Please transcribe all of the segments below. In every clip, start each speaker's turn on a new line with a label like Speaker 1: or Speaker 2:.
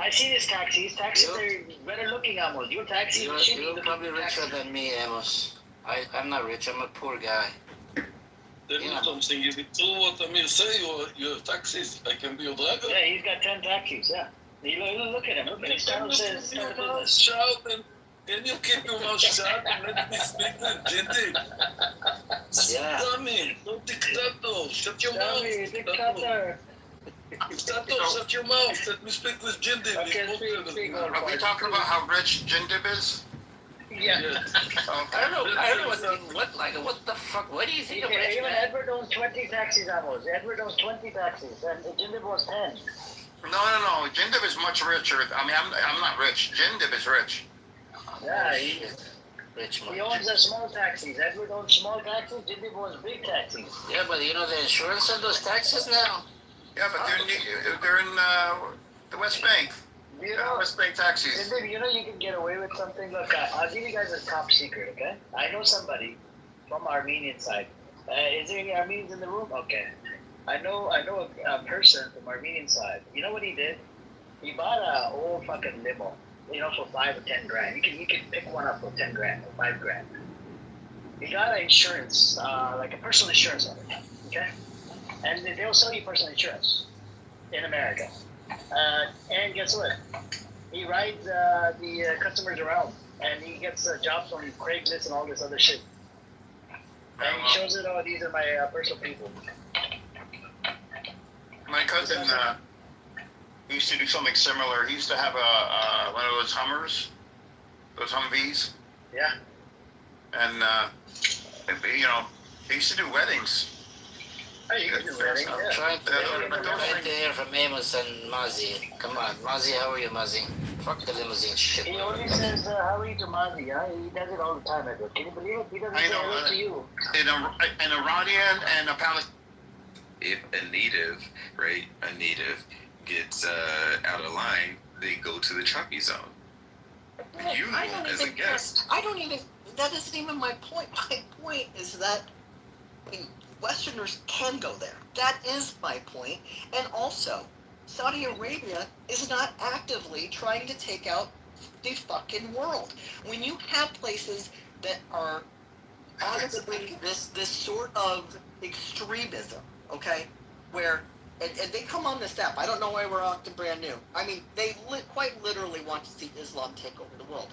Speaker 1: I see these taxis. Taxis are better looking, Amos. Your taxi is shitty.
Speaker 2: You're probably richer than me, Amos. I'm not rich. I'm a poor guy.
Speaker 3: Tell me something. If it's true what Amir say, your taxis, I can be your driver.
Speaker 1: Yeah, he's got 10 taxis. Yeah. Look at him. Look at his channel says.
Speaker 3: Can you keep your mouth shut and let me speak with Jindy?
Speaker 2: Yeah.
Speaker 3: Dummy, no dictator. Shut your mouth.
Speaker 1: Dictator.
Speaker 3: Dictator, shut your mouth. Let me speak with Jindy.
Speaker 1: Okay, speak.
Speaker 4: Are we talking about how rich Jindib is?
Speaker 1: Yeah.
Speaker 2: I don't know what the fuck? What do you think of rich,
Speaker 1: even
Speaker 2: man?
Speaker 1: Edward owns 20 taxis, Amos. Edward owns 20 taxis, and Jindib owns 10.
Speaker 4: No. Jindib is much richer. I mean, I'm not rich. Jindib is rich.
Speaker 1: Yeah,
Speaker 2: Rich
Speaker 1: he owns the small taxis. Edward owns small taxis. Jindib owns big taxis.
Speaker 2: Yeah, but you know the insurance on those taxis now?
Speaker 4: Yeah, but they're in the West Bank. West Bank taxis.
Speaker 1: Jindib, you can get away with something. Look, I'll give you guys a top secret, okay? I know somebody from Armenian side. Is there any Armenians in the room? Okay. I know a person from Armenian side. You know what he did? He bought a old fucking limo, for 5 or 10 grand. You can pick one up for 10 grand or 5 grand. He got an insurance, like a personal insurance on it, okay? And they'll sell you personal insurance in America. And guess what? He rides the customers around, and he gets jobs on Craigslist and all this other shit. And he shows it, these are my personal people.
Speaker 4: My cousin used to do something similar. He used to have one of those Hummers, those Humvees.
Speaker 1: Yeah.
Speaker 4: And he used to do weddings.
Speaker 1: Hey, you can do weddings, yeah.
Speaker 2: I'm trying to hear from Amos and Mazi. Come on, Mazi, how are you, Mazi? Fuck the limousine shit.
Speaker 1: He only says, how are you to Mazi, huh? He does it all the time, Edward. Can you believe it? He doesn't say hello to you.
Speaker 4: An Iranian and a Palestinian.
Speaker 5: If a native gets out of line, they go to the Chucky zone. You, as a guest.
Speaker 6: That isn't even my point. My point is that Westerners can go there. That is my point. And also, Saudi Arabia is not actively trying to take out the fucking world. When you have places that are honestly this sort of extremism, okay, where and they come on this app. I don't know why we're acting brand new. I mean, they quite literally want to see Islam take over the world.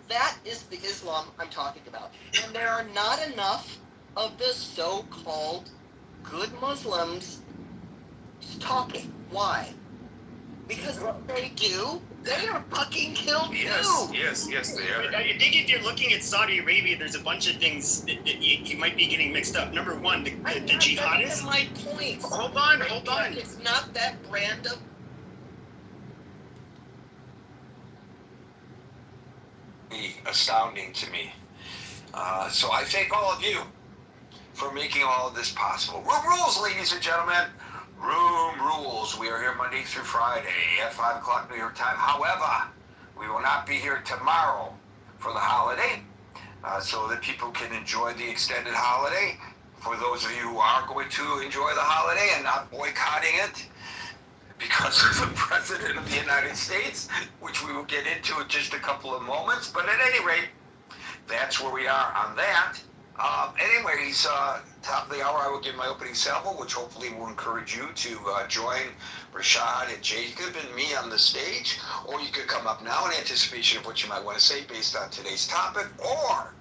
Speaker 6: That is the Islam I'm talking about. And there are not enough of the so-called good Muslims talking. Why? Because what they do, they are fucking killed too.
Speaker 5: Yes, they are.
Speaker 7: I think if you're looking at Saudi Arabia, there's a bunch of things that you might be getting mixed up. Number one, the jihadists.
Speaker 6: That's my point.
Speaker 7: Hold on.
Speaker 6: It's not that brand of.
Speaker 8: Astounding to me. So I thank all of you for making all of this possible. Room rules, ladies and gentlemen. Room rules. We are here Monday through Friday at 5 o'clock New York time. However, we will not be here tomorrow for the holiday, so that people can enjoy the extended holiday. For those of you who are going to enjoy the holiday and not boycotting it because of the President of the United States, which we will get into in just a couple of moments. But at any rate, that's where we are on that. Anyways, top of the hour, I will give my opening salvo, which hopefully will encourage you to join Rashad and Jacob and me on the stage, or you could come up now in anticipation of what you might want to say based on today's topic, or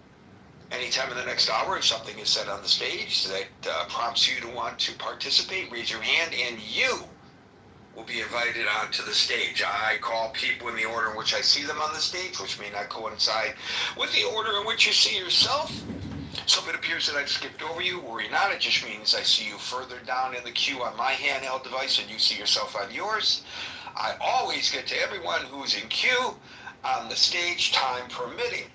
Speaker 8: anytime in the next hour if something is said on the stage that prompts you to want to participate, raise your hand, and you will be invited onto the stage. I call people in the order in which I see them on the stage, which may not coincide with the order in which you see yourself. So if it appears that I've skipped over you, worry not. It just means I see you further down in the queue on my handheld device and you see yourself on yours. I always get to everyone who's in queue on the stage, time permitting.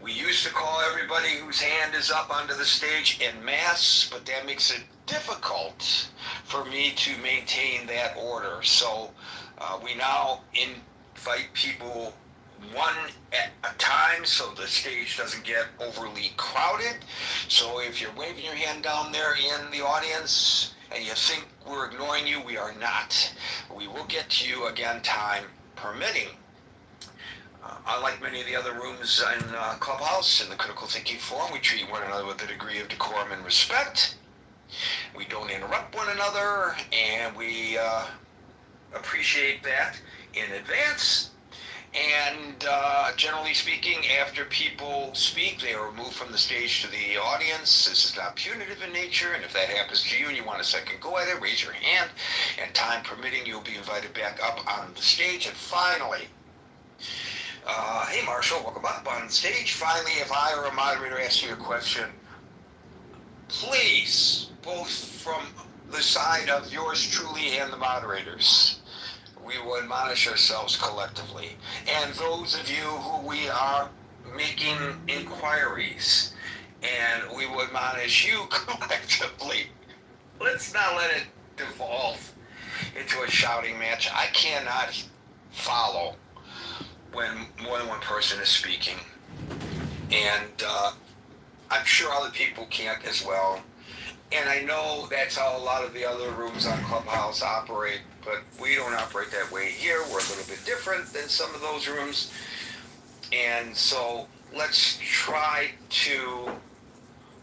Speaker 8: We used to call everybody whose hand is up onto the stage en masse, but that makes it difficult for me to maintain that order. So we now invite people one at a time so the stage doesn't get overly crowded. So if you're waving your hand down there in the audience and you think we're ignoring you, we are not. We will get to you again, time permitting. Unlike many of the other rooms in Clubhouse, in the Critical Thinking Forum, we treat one another with a degree of decorum and respect. We don't interrupt one another, and we appreciate that in advance. And generally speaking, after people speak, they are removed from the stage to the audience. This is not punitive in nature, and if that happens to you and you want a second go at it, raise your hand, and time permitting, you'll be invited back up on the stage. And finally, hey Marshall, welcome up on stage. Finally, if I or a moderator asks you a question, please, both from the side of yours truly and the moderators, we will admonish ourselves collectively. And those of you who we are making inquiries, and we will admonish you collectively. Let's not let it devolve into a shouting match. I cannot follow when more than one person is speaking. And I'm sure other people can't as well. And I know that's how a lot of the other rooms on Clubhouse operate, but we don't operate that way here. We're a little bit different than some of those rooms. And so let's try to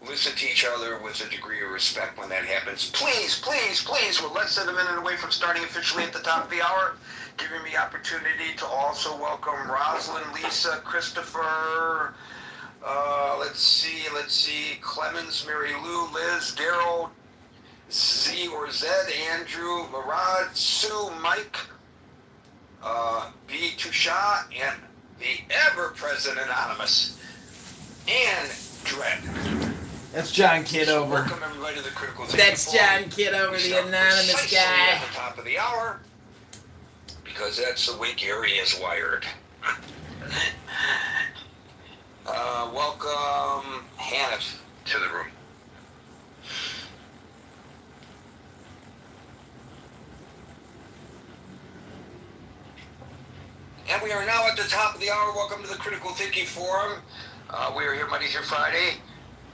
Speaker 8: listen to each other with a degree of respect when that happens. Please, please, please, we're less than a minute away from starting officially at the top of the hour, giving me opportunity to also welcome Rosalind, Lisa, Christopher, let's see, Clemens, Mary Lou, Liz, Daryl, Z or Z, Andrew, Marad, Sue, Mike, B. Tusha, and the ever-present Anonymous, and Dread.
Speaker 9: That's John Kitover.
Speaker 8: Welcome everybody to the Critical Thinking
Speaker 9: That's
Speaker 8: Forum.
Speaker 9: John Kitover,
Speaker 8: We
Speaker 9: the
Speaker 8: start
Speaker 9: anonymous
Speaker 8: precisely
Speaker 9: guy.
Speaker 8: at the top of the hour, because that's the way Gary is wired. Welcome Hannah to the room. And we are now at the top of the hour. Welcome to the Critical Thinking Forum. We are here Monday through Friday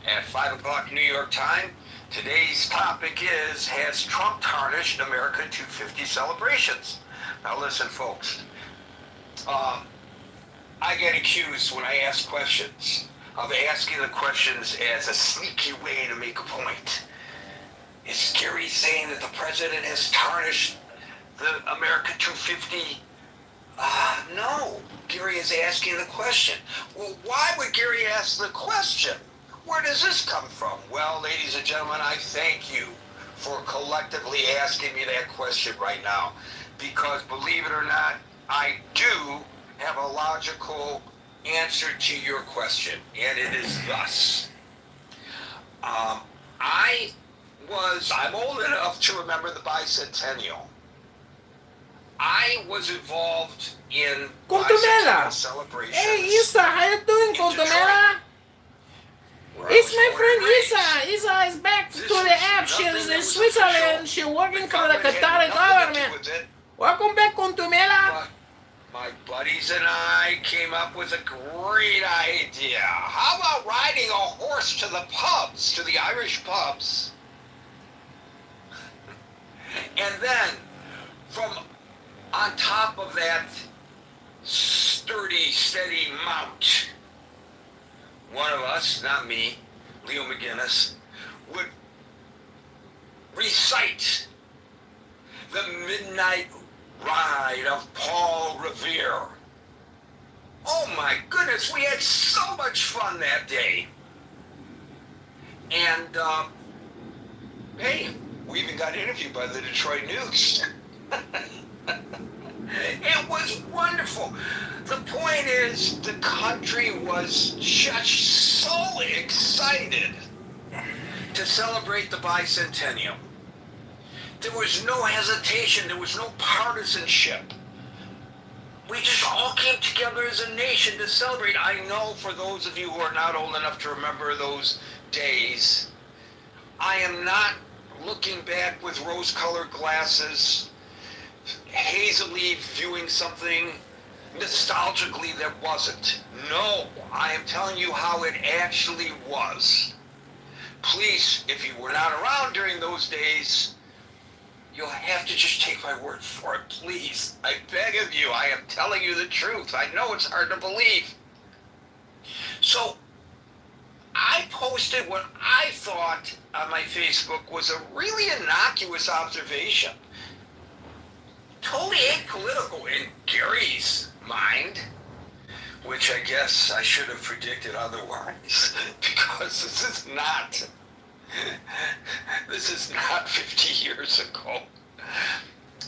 Speaker 8: at 5 o'clock New York time. Today's topic is, has Trump tarnished America 250 celebrations? Now listen, folks. I get accused when I ask questions of asking the questions as a sneaky way to make a point. Is Gary saying that the president has tarnished the America 250? No. Gary is asking the question. Well, why would Gary ask the question? Where does this come from? Well, ladies and gentlemen, I thank you for collectively asking me that question right now. Because believe it or not, I do have a logical answer to your question, and it is thus. I'm old enough to remember the bicentennial. I was involved in bicentennial celebrations.
Speaker 9: Hey, Isa, how you doing, Contumela? It's my friend Isa. Isa is back to the app. She's in Switzerland. She's working for the Qatari government. Welcome back, Contumela.
Speaker 8: My buddies and I came up with a great idea. How about riding a horse to the pubs, to the Irish pubs? And then, from on top of that sturdy, steady mount, one of us, not me, Leo McGinnis, would recite the Midnight Ride of Paul Revere. Oh my goodness, we had so much fun that day. And, hey, we even got interviewed by the Detroit News. It was wonderful. The point is, the country was just so excited to celebrate the bicentennial. There was no hesitation. There was no partisanship. We just all came together as a nation to celebrate. I know for those of you who are not old enough to remember those days, I am not looking back with rose-colored glasses, hazily viewing something nostalgically that wasn't. No, I am telling you how it actually was. Please, if you were not around during those days, You'll have to just take my word for it, please. I beg of you. I am telling you the truth. I know it's hard to believe. So, I posted what I thought on my Facebook was a really innocuous observation. Totally apolitical in Gary's mind, which I guess I should have predicted otherwise, because this is not 50 years ago.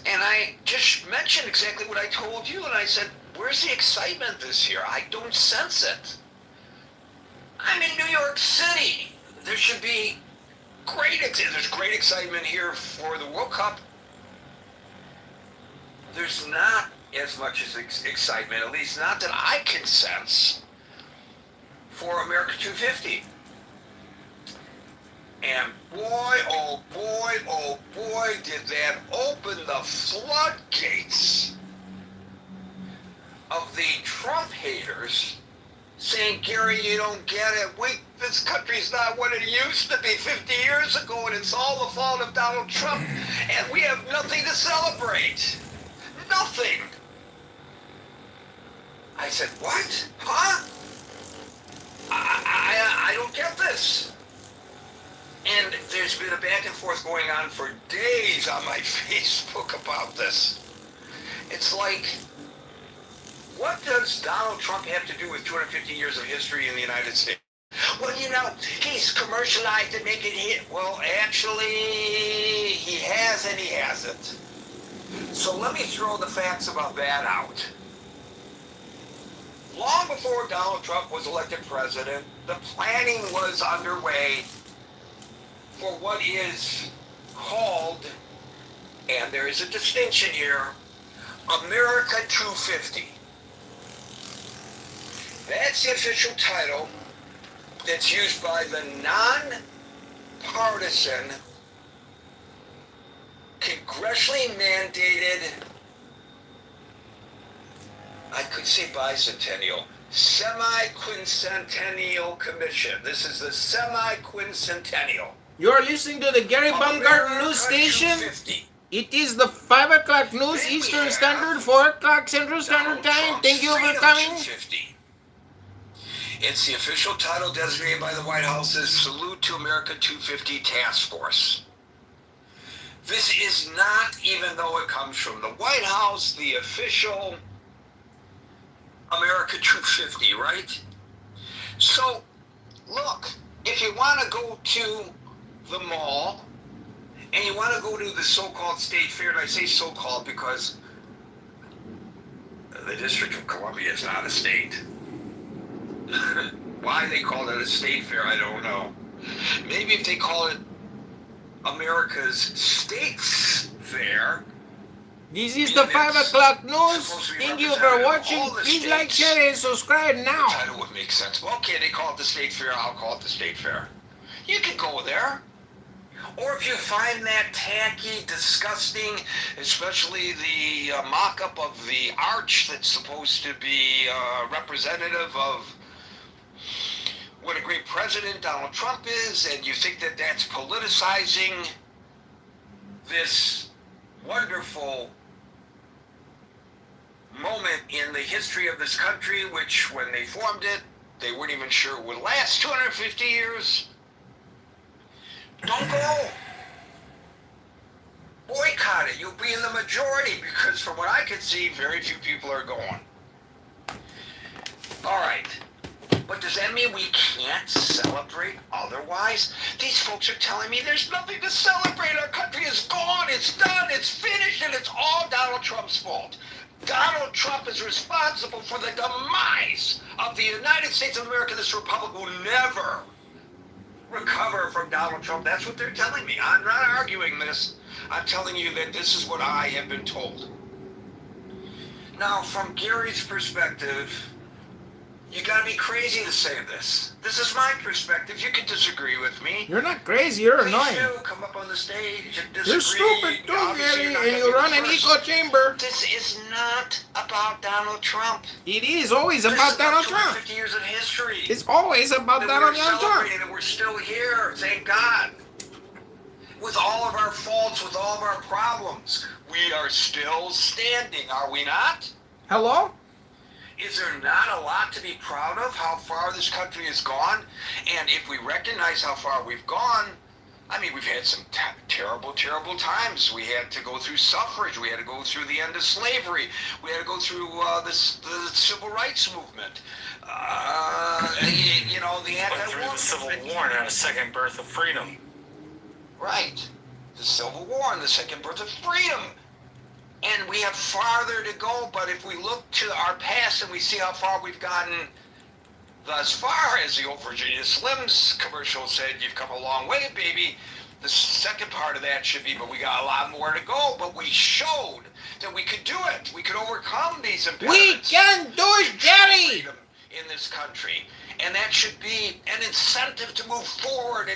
Speaker 8: And I just mentioned exactly what I told you, and I said, where's the excitement this year? I don't sense it. I'm in New York City. There should be there's great excitement here for the World Cup. There's not as much as excitement, at least not that I can sense, for America 250. And boy, oh boy, did that open the floodgates of the Trump haters saying, Gary, you don't get it. Wait, this country's not what it used to be 50 years ago, and it's all the fault of Donald Trump, and we have nothing to celebrate. Nothing. I said, what? Huh? I don't get this. And there's been a back and forth going on for days on my Facebook about this. It's like, what does Donald Trump have to do with 250 years of history in the United States? Well, you know, he's commercialized and make it hit. Well, actually, he has and he hasn't. So let me throw the facts about that out. Long before Donald Trump was elected president, the planning was underway for what is called, and there is a distinction here, America 250. That's the official title that's used by the non-partisan, congressionally mandated, I could say bicentennial, semi-quincentennial commission. This is the semi-quincentennial.
Speaker 9: You're listening to the Gary Baumgarten News Station.
Speaker 8: 250.
Speaker 9: It is the 5 o'clock news Eastern Standard, 4 o'clock Central Standard Time. Thank you for coming.
Speaker 8: 250. It's the official title designated by the White House's Salute to America 250 Task Force. This is not, even though it comes from the White House, the official America 250, right? So, look, if you want to go to the mall and you want to go to the so-called state fair, and I say so-called because the District of Columbia is not a state. Why they call it a state fair, I don't know. Maybe if they call it America's States Fair.
Speaker 9: This is the 5 o'clock news. Thank you for watching. Please like, share, and subscribe now.
Speaker 8: The title would make sense. Well, okay, they call it the state fair. I'll call it the state fair. You can go there. Or if you find that tacky, disgusting, especially the mock-up of the arch that's supposed to be representative of what a great president Donald Trump is, and you think that that's politicizing this wonderful moment in the history of this country, which when they formed it, they weren't even sure it would last 250 years. Don't go. Boycott it. You'll be in the majority because from what I can see, very few people are going. All right. But does that mean we can't celebrate otherwise? These folks are telling me there's nothing to celebrate. Our country is gone. It's done. It's finished. And it's all Donald Trump's fault. Donald Trump is responsible for the demise of the United States of America. This republic will never recover from Donald Trump. That's what they're telling me. I'm not arguing this. I'm telling you that this is what I have been told. Now, from Gary's perspective, you gotta be crazy to say this. This is my perspective. You can disagree with me.
Speaker 9: You're not crazy, you're
Speaker 8: Please
Speaker 9: annoying.
Speaker 8: do. Come up on the stage and disagree.
Speaker 9: You're stupid too,
Speaker 8: Obviously,
Speaker 9: Gary,
Speaker 8: you're not
Speaker 9: and
Speaker 8: gonna
Speaker 9: you
Speaker 8: be
Speaker 9: run
Speaker 8: the
Speaker 9: an
Speaker 8: first.
Speaker 9: echo chamber.
Speaker 8: This is not about Donald Trump.
Speaker 9: It is always
Speaker 8: This
Speaker 9: about
Speaker 8: is
Speaker 9: Donald Trump.
Speaker 8: 250 years of history.
Speaker 9: It's always about
Speaker 8: that
Speaker 9: Donald
Speaker 8: we're
Speaker 9: Trump.
Speaker 8: celebrating and we're still here. Thank God. with all of our faults, with all of our problems, we are still standing, are we not?
Speaker 9: Hello?
Speaker 8: Is there not a lot to be proud of, how far this country has gone? And if we recognize how far we've gone, I mean, we've had some terrible, terrible times. We had to go through suffrage. We had to go through the end of slavery. We had to go through the civil rights movement. You know, the anti-war
Speaker 10: through the Civil
Speaker 8: movement.
Speaker 10: War and had a second birth of freedom.
Speaker 8: Right. The Civil War and the second birth of freedom. And we have farther to go, but if we look to our past and we see how far we've gotten thus far, as the old Virginia Slims commercial said, you've come a long way, baby. The second part of that should be, but we got a lot more to go, but we showed that we could do it. We could overcome these impediments.
Speaker 9: We can do it, Gary!
Speaker 8: In this country. And that should be an incentive to move forward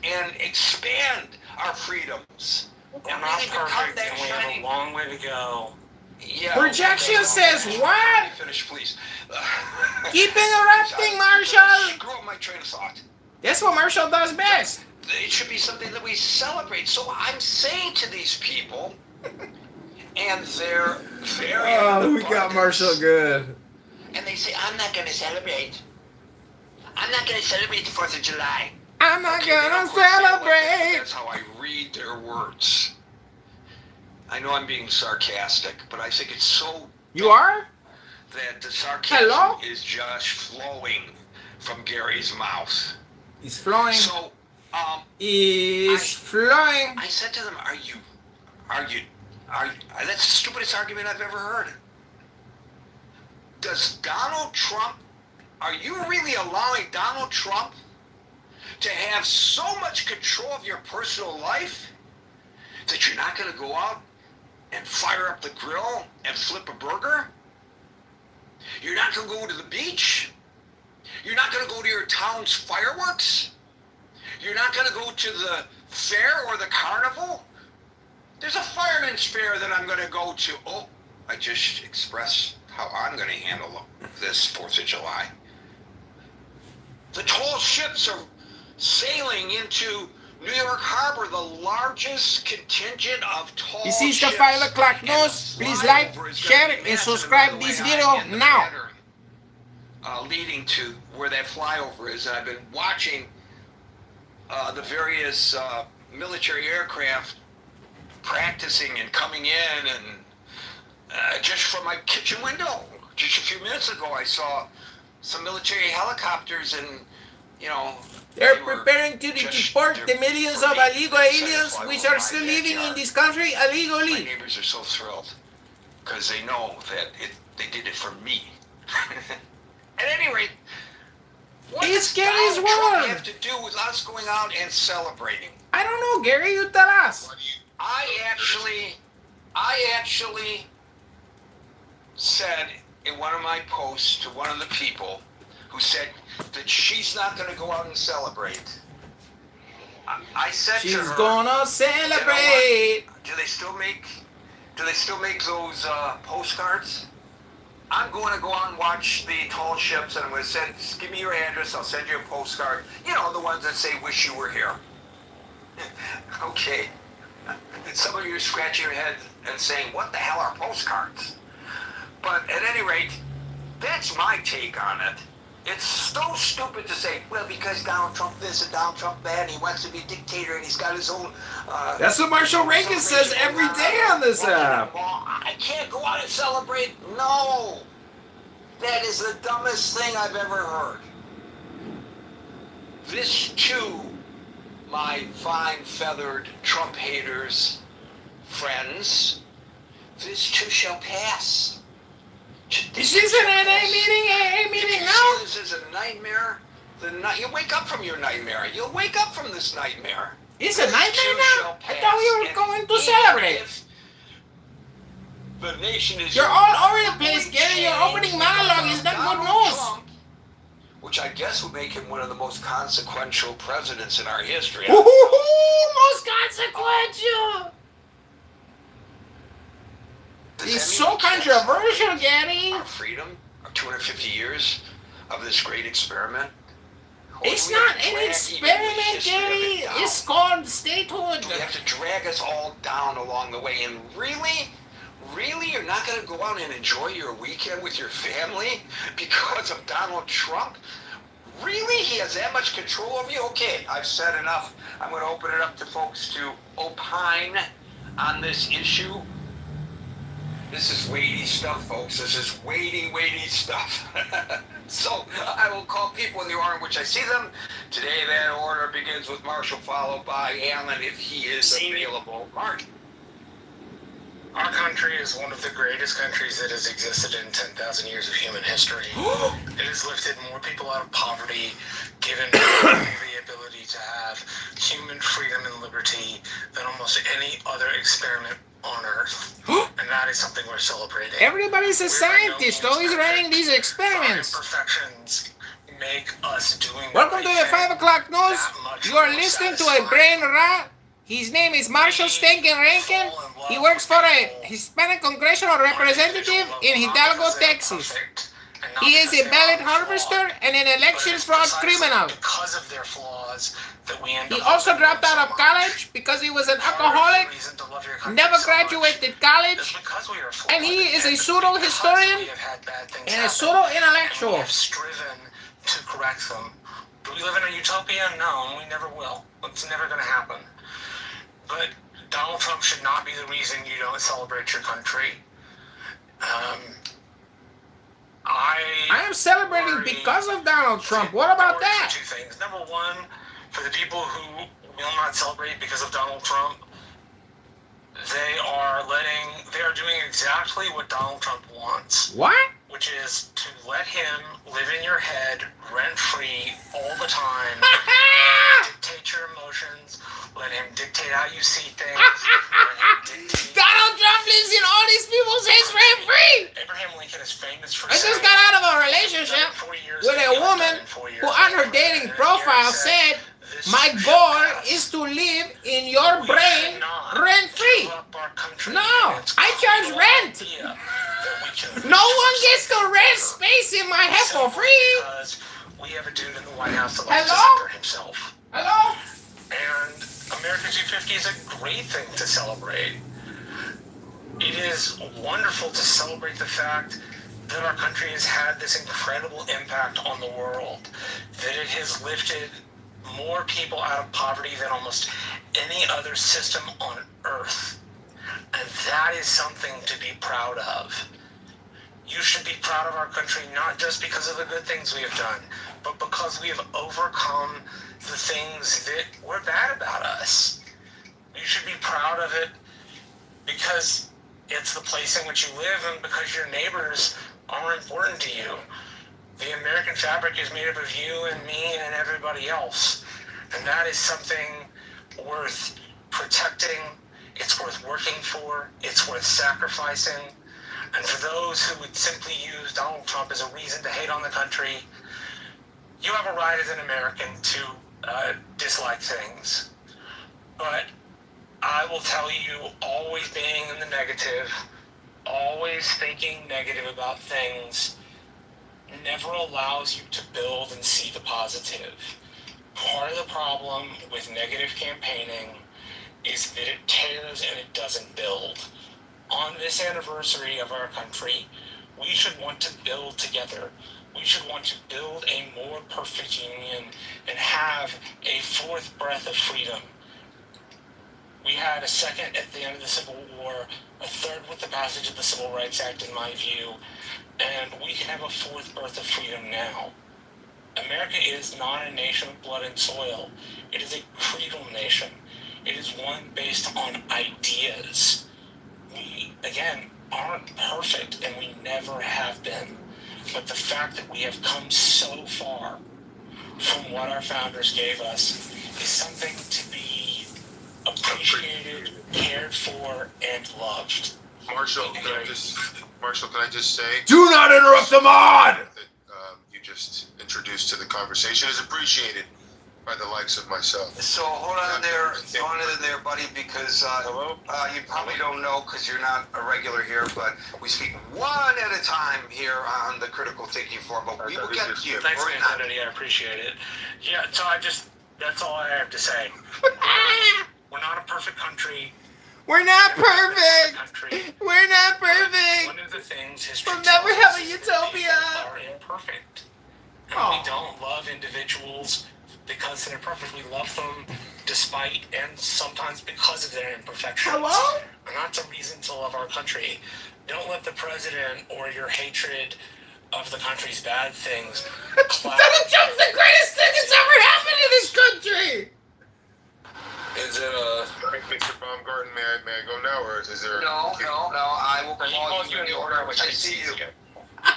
Speaker 8: and expand our freedums.
Speaker 10: We're not perfect, and we have a long way to go.
Speaker 8: Yeah.
Speaker 9: Projection says what?
Speaker 8: Let me finish, please.
Speaker 9: Keep interrupting, Marshall!
Speaker 8: Screw up my train of thought.
Speaker 9: That's what Marshall does best.
Speaker 8: It should be something that we celebrate. So I'm saying to these people, and they're very
Speaker 9: Oh, we got Marshall good.
Speaker 8: and they say, I'm not going to celebrate. I'm not going to celebrate the 4th of July.
Speaker 9: I'm not
Speaker 8: Okay, they
Speaker 9: gonna
Speaker 8: don't quite say it like that.
Speaker 9: celebrate.
Speaker 8: That's how I read their words. I know I'm being sarcastic, but I think it's so
Speaker 9: You are?
Speaker 8: that the sarcasm
Speaker 9: Hello?
Speaker 8: is just flowing from Gary's mouth.
Speaker 9: He's flowing.
Speaker 8: So,
Speaker 9: He's flowing.
Speaker 8: I said to them, that's the stupidest argument I've ever heard. Does Donald Trump, are you really allowing Donald Trump to have so much control of your personal life that you're not going to go out and fire up the grill and flip a burger? You're not going to go to the beach? You're not going to go to your town's fireworks? You're not going to go to the fair or the carnival? There's a fireman's fair that I'm going to go to. Oh, I just expressed how I'm going to handle this 4th of July. The tall ships are sailing into New York Harbor, the largest contingent of tall
Speaker 9: This is the
Speaker 8: ships.
Speaker 9: 5 o'clock
Speaker 8: And
Speaker 9: news.
Speaker 8: the
Speaker 9: Please like,
Speaker 8: flyover is
Speaker 9: share,
Speaker 8: gonna be
Speaker 9: and
Speaker 8: massive.
Speaker 9: subscribe
Speaker 8: And by
Speaker 9: this
Speaker 8: the way,
Speaker 9: video
Speaker 8: I'm in the
Speaker 9: now.
Speaker 8: pattern, leading to where that flyover is. I've been watching the various military aircraft practicing and coming in, and just from my kitchen window, just a few minutes ago, I saw some military helicopters, and you know,
Speaker 9: They're
Speaker 8: they were
Speaker 9: preparing to
Speaker 8: just-
Speaker 9: deport the
Speaker 8: they're
Speaker 9: millions of
Speaker 8: pretty
Speaker 9: illegal
Speaker 8: excited
Speaker 9: aliens
Speaker 8: to
Speaker 9: which
Speaker 8: fly
Speaker 9: are
Speaker 8: over
Speaker 9: still
Speaker 8: my
Speaker 9: living in
Speaker 8: backyard.
Speaker 9: this country
Speaker 8: My
Speaker 9: illegally.
Speaker 8: neighbors are so thrilled because they know that they did it for me. At any rate, what
Speaker 9: It's
Speaker 8: does
Speaker 9: Gary's
Speaker 8: Donald Trump
Speaker 9: word.
Speaker 8: have to do with us going out and celebrating?
Speaker 9: I don't know, Gary, you tell us.
Speaker 8: I actually said in one of my posts to one of the people who said that she's not going to go out and celebrate. I said
Speaker 9: She's
Speaker 8: to her,
Speaker 9: gonna celebrate.
Speaker 8: do they still make those postcards? I'm going to go out and watch the tall ships, and I'm going to send, just give me your address, I'll send you a postcard. You know, the ones that say, wish you were here. Okay. And some of you are scratching your head and saying, what the hell are postcards? But at any rate, that's my take on it. It's so stupid to say, well, because Donald Trump this and Donald Trump that, and he wants to be a dictator, and he's got his own...
Speaker 9: That's what Marshall Reagan says every day on this app.
Speaker 8: I can't go out and celebrate. No. That is the dumbest thing I've ever heard. This, too, my fine feathered Trump haters, friends, this too shall pass.
Speaker 9: This isn't an AA meeting now.
Speaker 8: This is a nightmare. You wake up from your nightmare. You'll wake up from this nightmare.
Speaker 9: It's a
Speaker 8: This
Speaker 9: nightmare
Speaker 8: too
Speaker 9: now?
Speaker 8: shall
Speaker 9: I thought we were
Speaker 8: pass.
Speaker 9: going
Speaker 8: And
Speaker 9: to
Speaker 8: even
Speaker 9: celebrate.
Speaker 8: if the nation is
Speaker 9: You're all over the place, Gary. Your opening monologue is not good news.
Speaker 8: Trump, which I guess would make him one of the most consequential presidents in our history.
Speaker 9: Woohoo! Most consequential.
Speaker 8: Does
Speaker 9: It's
Speaker 8: that
Speaker 9: so
Speaker 8: mean we can't
Speaker 9: controversial,
Speaker 8: celebrate
Speaker 9: Gary.
Speaker 8: our freedom, our 250 years of this great experiment?
Speaker 9: It's
Speaker 8: Do we have
Speaker 9: not
Speaker 8: to
Speaker 9: an
Speaker 8: drag even the
Speaker 9: experiment,
Speaker 8: history of
Speaker 9: Jerry.
Speaker 8: it down?
Speaker 9: It's called statehood.
Speaker 8: Do we have to drag us all down along the way? And really, you're not going to go out and enjoy your weekend with your family because of Donald Trump? Really? He has that much control over you? Okay, I've said enough. I'm going to open it up to folks to opine on this issue. This is weighty stuff, folks. This is weighty stuff. So I will call people in the order in which I see them. Today that order begins with Marshall, followed by Alan if he is available. Mark.
Speaker 10: Our country is one of the greatest countries that has existed in 10,000 years of human history. It has lifted more people out of poverty, given the ability to have human freedom and liberty than almost any other experiment on Earth. And that is something we're celebrating.
Speaker 9: Everybody's a scientist, always running these
Speaker 10: Our
Speaker 9: experiments.
Speaker 10: imperfections make us doing
Speaker 9: Welcome to the 5 o'clock news. You are listening to a brain rot. His name is Marshall Stankin Rankin. He works for a Hispanic congressional representative in Hidalgo, Texas. He is a ballot harvester and an election fraud criminal.
Speaker 10: Because of their flaws that we end
Speaker 9: He
Speaker 10: up
Speaker 9: also
Speaker 10: loving
Speaker 9: dropped
Speaker 10: them
Speaker 9: out
Speaker 10: so
Speaker 9: of
Speaker 10: much.
Speaker 9: college because he was an
Speaker 10: Part of the
Speaker 9: alcoholic,
Speaker 10: reason to love your country
Speaker 9: never
Speaker 10: so much
Speaker 9: graduated
Speaker 10: is
Speaker 9: college,
Speaker 10: because we are flawed,
Speaker 9: and he is a
Speaker 10: and
Speaker 9: pseudo-historian
Speaker 10: because we have had bad things
Speaker 9: and a
Speaker 10: happen, and
Speaker 9: pseudo-intellectual.
Speaker 10: we have striven to correct them. Do we live in a utopia? No, and we never will. It's never going to happen. But Donald Trump should not be the reason you don't celebrate your country.
Speaker 9: I am celebrating because of Donald Trump. What about that?
Speaker 10: Two things. Number one, for the people who will not celebrate because of Donald Trump, they are doing exactly what Donald Trump wants.
Speaker 9: What?
Speaker 10: Which is to let him live in your head rent-free all the time. Dictate your emotions. Let him dictate how you see things.
Speaker 9: Donald Trump lives in all these people's heads rent-free.
Speaker 10: Abraham Lincoln is famous for
Speaker 9: I just got out of a relationship with a woman who on her dating profile said, my goal is to live in your brain rent-free. No, I charge rent. No one gets to rent space in my head for free.
Speaker 10: Because we have a dude in the White House that likes to
Speaker 9: Hello?
Speaker 10: center himself.
Speaker 9: Hello?
Speaker 10: And America 250 is a great thing to celebrate. It is wonderful to celebrate the fact that our country has had this incredible impact on the world, that it has lifted more people out of poverty than almost any other system on earth. And that is something to be proud of. You should be proud of our country, not just because of the good things we have done, but because we have overcome the things that were bad about us. You should be proud of it because it's the place in which you live and because your neighbors are important to you. The American fabric is made up of you and me and everybody else. And that is something worth protecting. It's worth working for. It's worth sacrificing. And for those who would simply use Donald Trump as a reason to hate on the country, you have a right as an American to dislike things. But I will tell you, always being in the negative, always thinking negative about things, never allows you to build and see the positive. Part of the problem with negative campaigning is that it tears and it doesn't build. On this anniversary of our country, we should want to build together. We should want to build a more perfect union and have a fourth breath of freedom. We had a second at the end of the Civil War, a third with the passage of the Civil Rights Act, in my view, and we can have a fourth birth of freedom now. America is not a nation of blood and soil. It is a creedal nation. It is one based on ideas. We, again, aren't perfect, and we never have been. But the fact that we have come so far from what our founders gave us is something to be appreciated, cared for, and loved.
Speaker 11: Marshall, can I just say?
Speaker 9: Do not interrupt the mod!
Speaker 11: That you just introduced to the conversation is appreciated. by the likes of myself.
Speaker 8: So hold on there, buddy, because you probably don't know because you're not a regular here, but we speak one at a time here on the Critical Thinking Forum. But we will get to you.
Speaker 10: Thanks, man, Kennedy. I appreciate it. Yeah, so that's all I have to say. We're not a perfect country.
Speaker 9: We're not perfect. We're not perfect.
Speaker 10: One of the things history
Speaker 9: We'll never
Speaker 10: tells
Speaker 9: have
Speaker 10: us
Speaker 9: a
Speaker 10: is that
Speaker 9: utopia.
Speaker 10: people are imperfect. And we don't love individuals because they're perfect. We love them despite and sometimes because of their imperfections.
Speaker 9: Hello?
Speaker 10: And that's a reason to love our country. Don't let the president or your hatred of the country's bad things cloud.
Speaker 9: Donald Trump's the greatest thing that's ever happened in this country.
Speaker 3: Is it
Speaker 11: Mr. Baumgarten, may I go now, or is there?
Speaker 8: No. I will call you in the order in which I see you.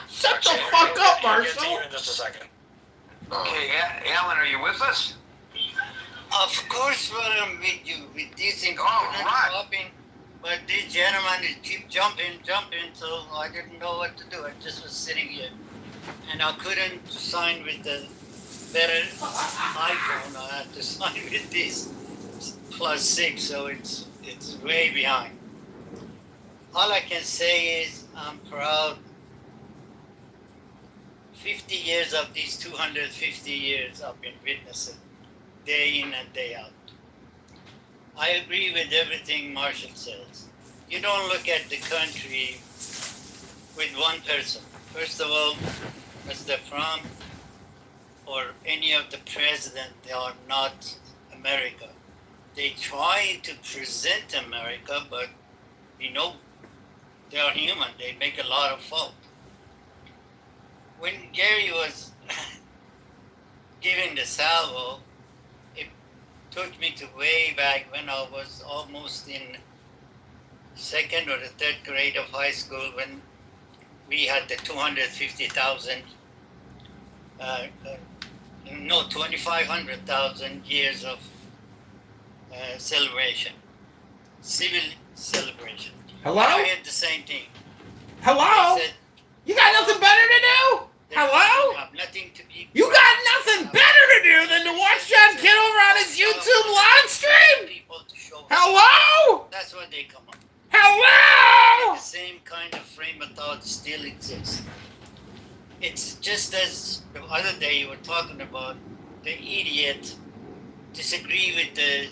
Speaker 9: Shut the fuck up,
Speaker 10: I'll get to
Speaker 9: Marshall.
Speaker 10: you in just a second.
Speaker 8: Okay, Alan, are you with us?
Speaker 12: Of course, but I'm with you with this important
Speaker 8: right.
Speaker 12: topic. But this gentleman is keep jumping, so I didn't know what to do. I just was sitting here, and I couldn't sign with the better iPhone. I had to sign with this +6, so it's way behind. All I can say is I'm proud. 50 years of these 250 years I've been witnessing, day in and day out. I agree with everything Marshall says. You don't look at the country with one person. First of all, Mr. Trump or any of the president, they are not America. They try to present America, but you know, they are human. They make a lot of fault. When Gary was giving the salvo, it took me to way back when I was almost in second or the third grade of high school when we had the 250,000, 2,500,000 years of celebration, civil celebration.
Speaker 9: Hello?
Speaker 12: I had the same thing.
Speaker 9: Hello?
Speaker 12: I said,
Speaker 9: You got nothing better to do? Hello?
Speaker 12: I have nothing to be.
Speaker 9: You got nothing better to do than to watch John Kitover on his YouTube live stream?
Speaker 12: People to show
Speaker 9: Hello?
Speaker 12: That's what they come up.
Speaker 9: Hello?
Speaker 12: The same kind of frame of thought still exists. It's just as the other day you were talking about the idiot disagree with the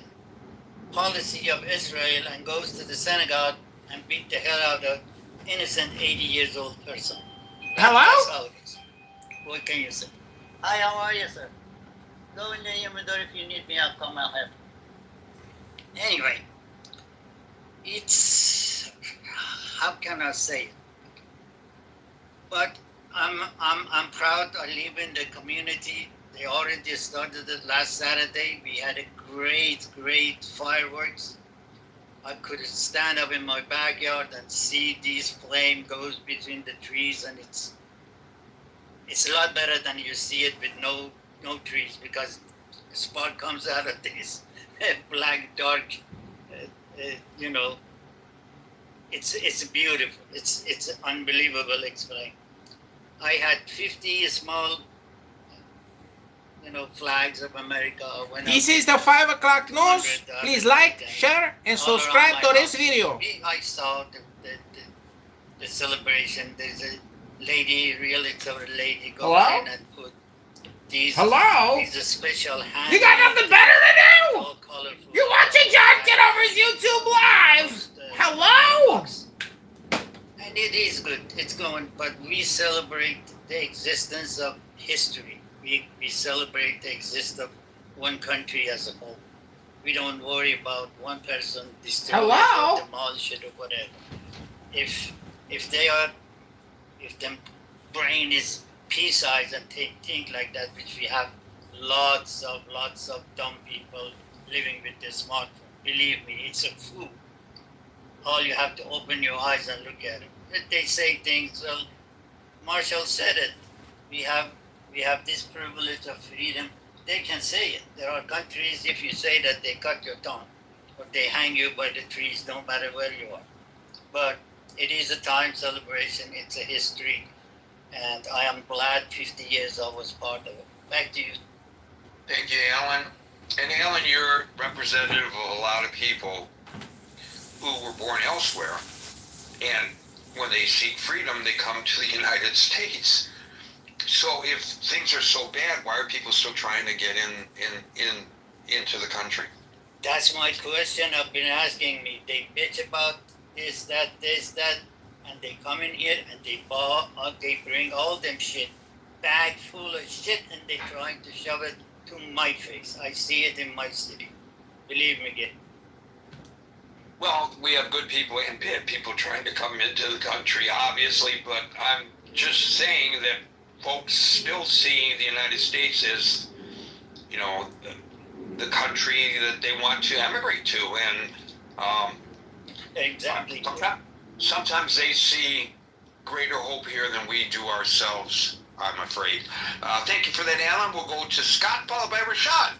Speaker 12: policy of Israel and goes to the synagogue and beat the hell out of innocent 80 years old person.
Speaker 9: Hello?
Speaker 12: That's how it is. What can you say? Hi, how are you, sir? Go in the humidor if you need me. I'll come. I'll help. Anyway, it's how can I say it? But I'm proud. I live in the community. They already started it last Saturday. We had a great fireworks. I could stand up in my backyard and see these flame goes between the trees, and it's a lot better than you see it with no trees, because the spark comes out of this black dark. It's beautiful. It's unbelievable. Explain. I had 50 small, flags of America.
Speaker 9: This is the 5 o'clock news. Please like, share, and subscribe to this video.
Speaker 12: I saw the celebration. There's a lady, go
Speaker 9: Hello?
Speaker 12: in and put these.
Speaker 9: Hello?
Speaker 12: These special hands.
Speaker 9: You got nothing better to do?
Speaker 12: All colorful.
Speaker 9: You're watching John Kitover's YouTube live. Hello?
Speaker 12: And it is good. It's going, but we celebrate the existence of history. We celebrate the existence of one country as a whole. We don't worry about one person destroying it or demolish it or whatever. If the brain is pea-sized and think like that, which we have lots of dumb people living with their smartphone. Believe me, it's a fool. All you have to open your eyes and look at it. If they say things, well, Marshall said it. We have this privilege of freedom. They can say it. There are countries, if you say that, they cut your tongue or they hang you by the trees, no matter where you are. But it is a time celebration. It's a history. And I am glad 50 years I was part of it. Back to you.
Speaker 8: Thank you, Alan. And Alan, you're representative of a lot of people who were born elsewhere, and when they seek freedom, they come to the United States. So if things are so bad, why are people still trying to get into the country?
Speaker 12: That's my question I've been asking me. They bitch about this, that, and they come in here and they bring all them shit, bag full of shit, and they trying to shove it to my face. I see it in my city. Believe me, Git.
Speaker 8: Well, we have good people and bad people trying to come into the country, obviously, but I'm just saying that folks still see the United States as, you know, the country that they want to emigrate to, and
Speaker 12: exactly.
Speaker 8: Sometimes they see greater hope here than we do ourselves, I'm afraid. Thank you for that, Alan. We'll go to Scott, followed by Rashad.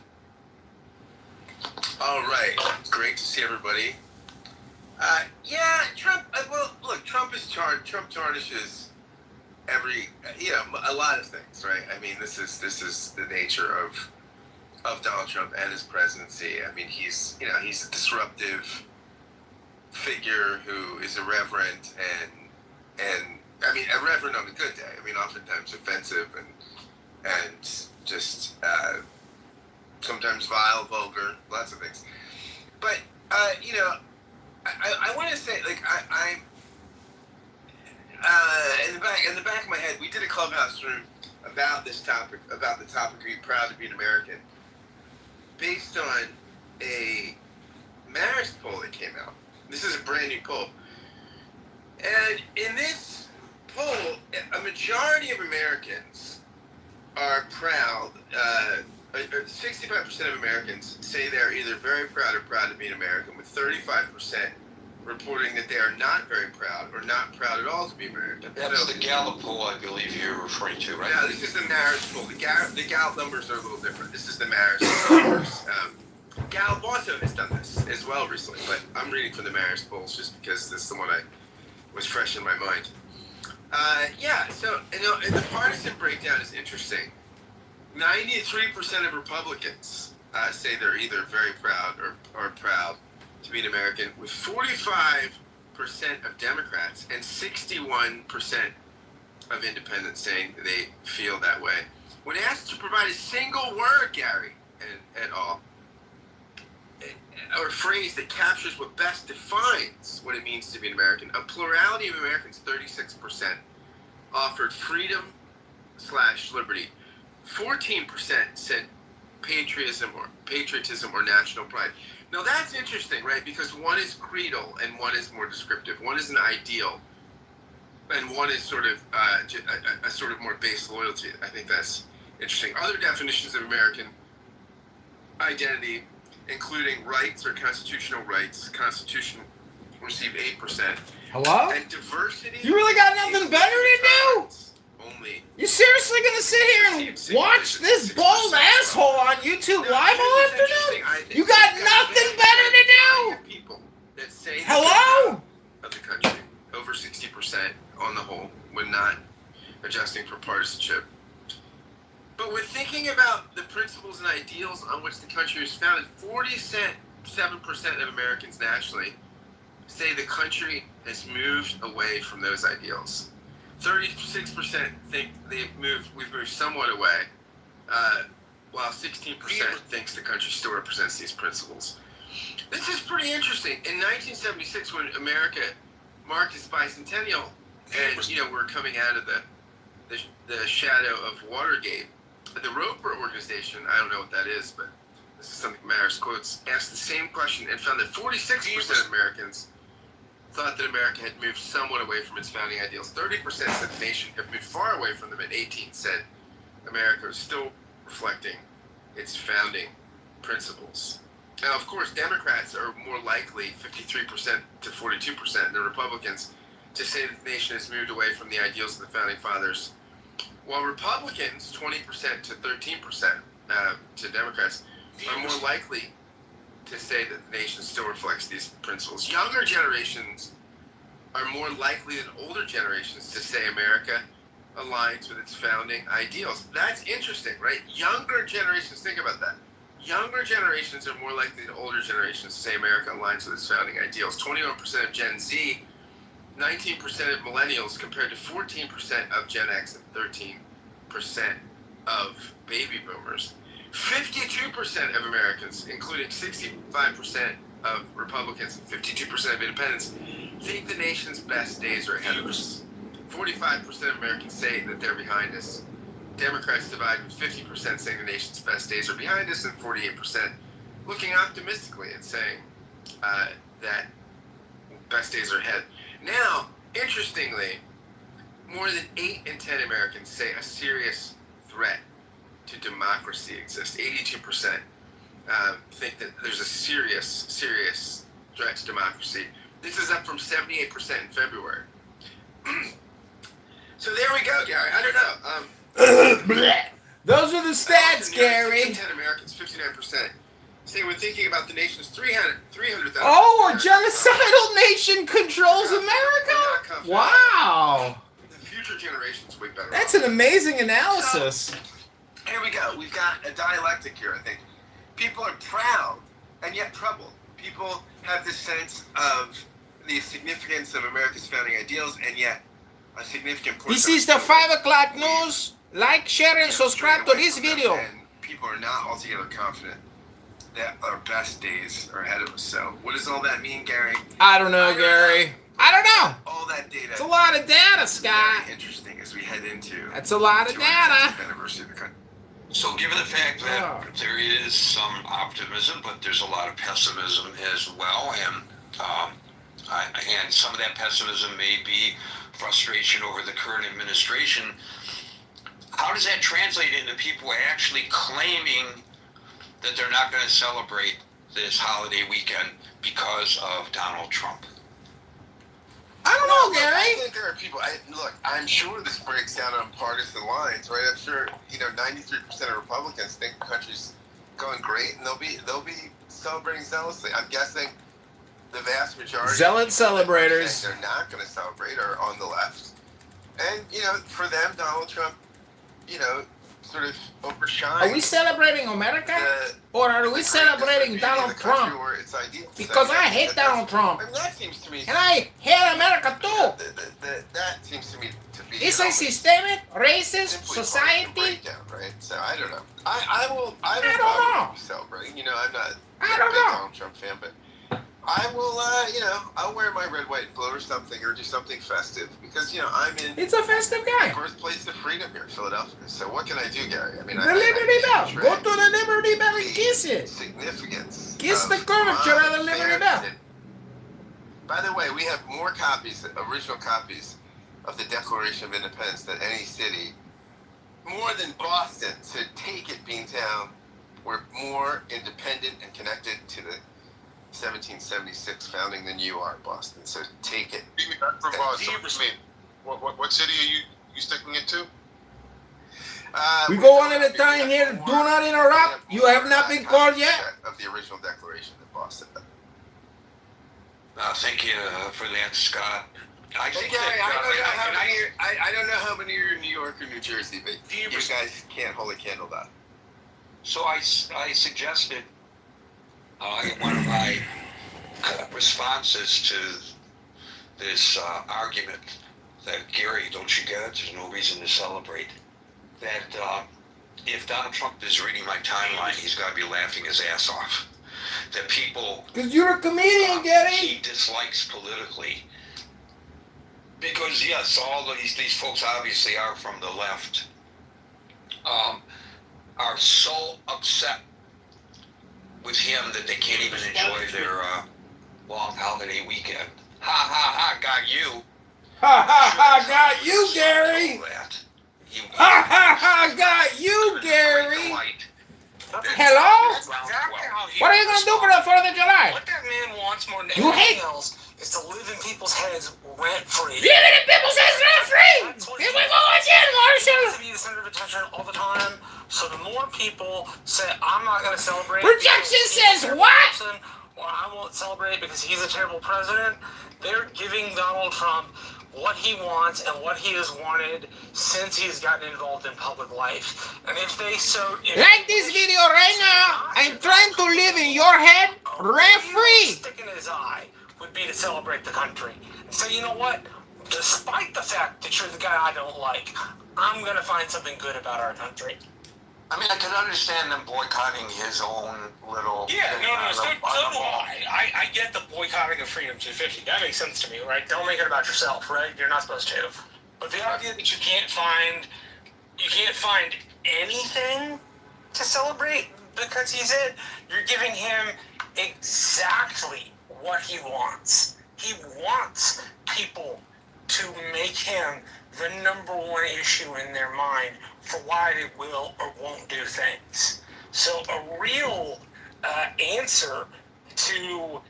Speaker 13: All right. Great to see everybody. Yeah, Trump. Well, look, Trump tarnishes a lot of things, right? I mean, this is the nature of Donald Trump and his presidency. I mean, he's a disruptive figure who is irreverent and I mean, irreverent on a good day. I mean, oftentimes offensive and just sometimes vile, vulgar, lots of things. But I want to say, like, I in the back of my head, we did a clubhouse room about this topic, about the topic, are you proud to be an American? Based on a Marist poll that came out. This is a brand new poll. And in this poll, a majority of Americans are proud, 65% of Americans say they're either very proud or proud to be an American, with 35% reporting that they are not very proud or not proud at all to be American.
Speaker 8: That's the Gallup poll, I believe you're referring to, right?
Speaker 13: Yeah, this is the Marist poll. The Gallup numbers are a little different. This is the Marist numbers. Gallup also has done this as well recently, but I'm reading from the Marist polls just because this is the one I was fresh in my mind. So and the partisan breakdown is interesting. 93% of Republicans say they're either very proud or proud to be an American, with 45% of Democrats and 61% of independents saying they feel that way. When asked to provide a single word, Gary, and all, or phrase that captures what best defines what it means to be an American, a plurality of Americans, 36%, offered freedom/liberty. 14% said patriotism or national pride. Now that's interesting, right? Because one is creedal and one is more descriptive. One is an ideal, and one is sort of a sort of more base loyalty. I think that's interesting. Other definitions of American identity, including rights or constitutional rights. Constitution received 8%.
Speaker 9: Hello?
Speaker 13: And diversity.
Speaker 9: You really got nothing better to do?
Speaker 13: Only.
Speaker 9: You seriously gonna sit here and watch this bald asshole on YouTube Live all afternoon? You got nothing better to do?
Speaker 13: People that say
Speaker 9: hello?
Speaker 13: Of the country, over 60% on the whole, when not adjusting for partisanship. But when thinking about the principles and ideals on which the country was founded, 47% of Americans nationally say the country has moved away from those ideals. 36% think we've moved somewhat away, while 16% thinks the country still represents these principles. This is pretty interesting. In 1976, when America marked its bicentennial, and we're coming out of the shadow of Watergate, the Roper organization, I don't know what that is, but this is something Marist quotes, asked the same question and found that 46% of Americans thought that America had moved somewhat away from its founding ideals. 30% said the nation had moved far away from them, and 18% said America was still reflecting its founding principles. Now, of course, Democrats are more likely, 53% to 42%, than Republicans, to say that the nation has moved away from the ideals of the founding fathers, while Republicans, 20% to 13% to Democrats, are more likely to say that the nation still reflects these principles. Younger generations are more likely than older generations to say America aligns with its founding ideals. That's interesting, right? Younger generations, think about that. Younger generations are more likely than older generations to say America aligns with its founding ideals. 21% of Gen Z, 19% of millennials, compared to 14% of Gen X and 13% of baby boomers. 52% of Americans, including 65% of Republicans and 52% of independents, think the nation's best days are ahead of us. 45% of Americans say that they're behind us. Democrats divide with 50% saying the nation's best days are behind us and 48% looking optimistically and saying that best days are ahead. Now, interestingly, more than 8 in 10 Americans say a serious threat to democracy exists. 82% think that there's a serious threat to democracy. This is up from 78% in February. So there we go, Gary. I don't know.
Speaker 9: Those are the stats, Gary.
Speaker 13: 6 in 10 Americans, 59%, say we're thinking about the nation's 300,000.
Speaker 9: Oh, a genocidal nation controls America? Wow.
Speaker 13: The future generations way better.
Speaker 9: That's an amazing analysis.
Speaker 13: Here we go. We've got a dialectic here, I think. People are proud and yet troubled. People have this sense of the significance of America's founding ideals and yet a significant portion.
Speaker 9: This is the 5 o'clock news. Like, share, and subscribe to this video.
Speaker 13: And people are not altogether confident that our best days are ahead of us. So what does all that mean, Gary?
Speaker 9: I don't know, Gary. I don't know.
Speaker 13: All that data.
Speaker 9: It's a lot of data, Scott.
Speaker 13: Very interesting as we head into.
Speaker 9: That's a lot of data.
Speaker 13: Anniversary of the country.
Speaker 8: So given the fact that there is some optimism, but there's a lot of pessimism as well, and some of that pessimism may be frustration over the current administration, how does that translate into people actually claiming that they're not going to celebrate this holiday weekend because of Donald Trump?
Speaker 9: I don't know, Gary.
Speaker 11: I think there are people. Look, I'm sure this breaks down on partisan lines, right? I'm sure 93% of Republicans think the country's going great, and they'll be celebrating zealously. I'm guessing the vast majority.
Speaker 9: Zealot celebrators.
Speaker 11: They're not going to celebrate are on the left, and for them, Donald Trump, sort of overshines.
Speaker 9: Are we celebrating America, or are we celebrating Donald Trump? Because I hate Donald Trump.
Speaker 11: I mean, that seems to me.
Speaker 9: And I hate America too.
Speaker 11: That seems to me to be.
Speaker 9: It's a systemic, racist society.
Speaker 11: Breakdown, right? So I don't know. I don't know. Celebrating. I'm not.
Speaker 9: I don't
Speaker 11: a big
Speaker 9: know.
Speaker 11: Donald Trump fan, but I will. I'll wear my red, white, and blue or something, or do something festive because I'm in.
Speaker 9: It's a festive guy.
Speaker 11: Birthplace of freedom here in Philadelphia. So what can I do, Gary? I mean,
Speaker 9: the Liberty Bell. Go to the Liberty Bell and kiss it.
Speaker 11: Significance.
Speaker 9: Kiss the curvature of the Liberty Bell.
Speaker 11: By the way, we have more copies, original copies, of the Declaration of Independence than any city. More than Boston. So take it, Beantown. We're more independent and connected to the 1776 founding than you are, Boston. So take it.
Speaker 14: I'm from Boston. What city are you sticking it to?
Speaker 9: We go one at a time here. Do not interrupt. You have not been called yet.
Speaker 11: Of the original Declaration in Boston.
Speaker 8: Thank you for that, Scott. I
Speaker 11: don't know how many are in New York or New Jersey, but you guys can't hold a candle to that.
Speaker 8: So I suggested in one of my responses to this argument that, Gary, don't you get it? There's no reason to celebrate. That if Donald Trump is reading my timeline, he's got to be laughing his ass off. That people...
Speaker 9: Because you're a comedian, Gary.
Speaker 8: He dislikes politically. Because, yes, all of these folks obviously are from the left. Are so upset with him that they can't even enjoy their long holiday weekend. Ha ha ha, got you.
Speaker 9: Ha ha ha, got you, Gary. Ha ha ha, got you, Gary. Hello? What are you going to do for the 4th of July?
Speaker 10: What that man wants more than
Speaker 9: You
Speaker 10: anything
Speaker 9: hate-
Speaker 10: else is to live in people's heads rent-free.
Speaker 9: Living in people's heads rent-free. Here we go again, Marshall.
Speaker 10: To be the center of attention all the time. So the more people say, I'm not going to celebrate.
Speaker 9: Projection says what?
Speaker 10: Or I won't celebrate because he's a terrible president. They're giving Donald Trump what he wants and what he has wanted since he's gotten involved in public life. And if they so...
Speaker 9: Like this video right now, I'm trying to live in your head rent-free.
Speaker 10: Stick in his eye would be to celebrate the country. And so, you know what? Despite the fact that you're the guy I don't like, I'm going to find something good about our country.
Speaker 8: I mean, I can understand them boycotting his own little...
Speaker 10: Yeah, so do I. I get the boycotting of Freedom 250. That makes sense to me, right? Don't make it about yourself, right? You're not supposed to. But the idea that you can't find anything to celebrate because he's it, you're giving him exactly what he wants. He wants people to make him the number one issue in their mind for why they will or won't do things. So a real answer to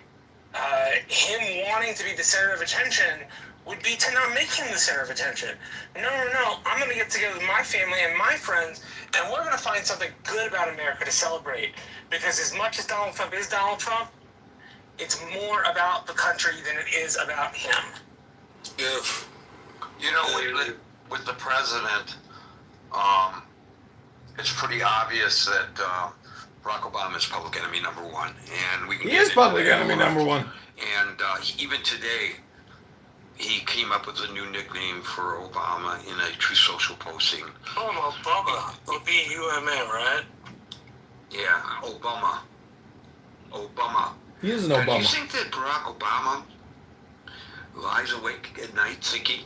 Speaker 10: him wanting to be the center of attention would be to not make him the center of attention. No. I'm going to get together with my family and my friends, and we're going to find something good about America to celebrate. Because as much as Donald Trump is Donald Trump, it's more about the country than it is about him.
Speaker 8: If, you know, with the president, it's pretty obvious that Barack Obama is public enemy number one, and we can.
Speaker 9: He is public enemy number one.
Speaker 8: And even today, he came up with a new nickname for Obama in a True Social posting.
Speaker 10: Oh, Obama. O-B-U-M-A, right?
Speaker 8: Yeah, Obama.
Speaker 9: He is an
Speaker 8: Do you
Speaker 9: Obama.
Speaker 8: think that Barack Obama lies awake at night thinking,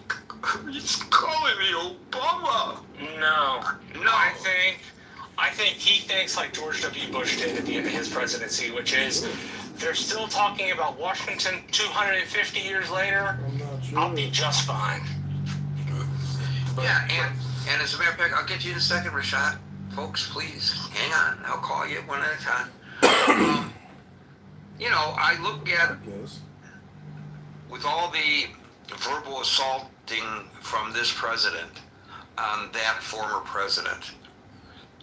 Speaker 8: he's calling me Obama?
Speaker 10: No. I think he thinks like George W. Bush did at the end of his presidency, which is they're still talking about Washington 250 years later. I'll be just fine.
Speaker 8: Yeah, and as a matter of fact, I'll get you in a second, Rashad. Folks, please, hang on. I'll call you one at a time. You know, I look at, with all the verbal assaulting from this president on that former president,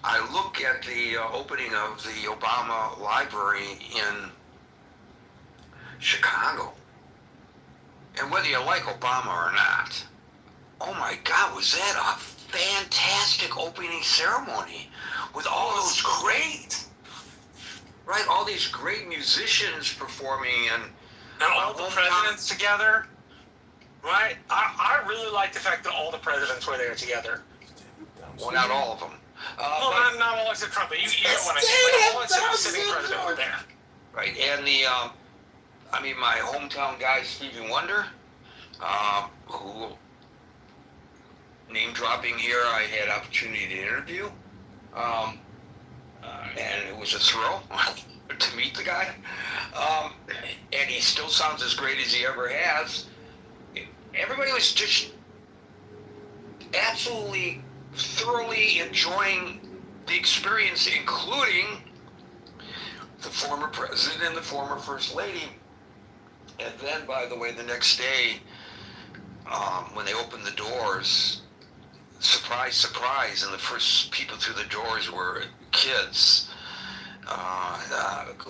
Speaker 8: I look at the opening of the Obama Library in Chicago. And whether you like Obama or not, oh my God, was that a fantastic opening ceremony with all those great, right? All these great musicians performing and
Speaker 10: all the presidents together, right? I really like the fact that all the presidents were there together.
Speaker 8: Well, not all of them.
Speaker 10: Not all except Trump, but you get what I mean. All except the sitting president were there.
Speaker 8: Right, and my hometown guy, Stevie Wonder, who, name dropping here, I had opportunity to interview, and it was a thrill to meet the guy, and he still sounds as great as he ever has. Everybody was just absolutely thoroughly enjoying the experience, including the former president and the former first lady. And then, by the way, the next day, when they opened the doors, surprise, surprise, and the first people through the doors were kids.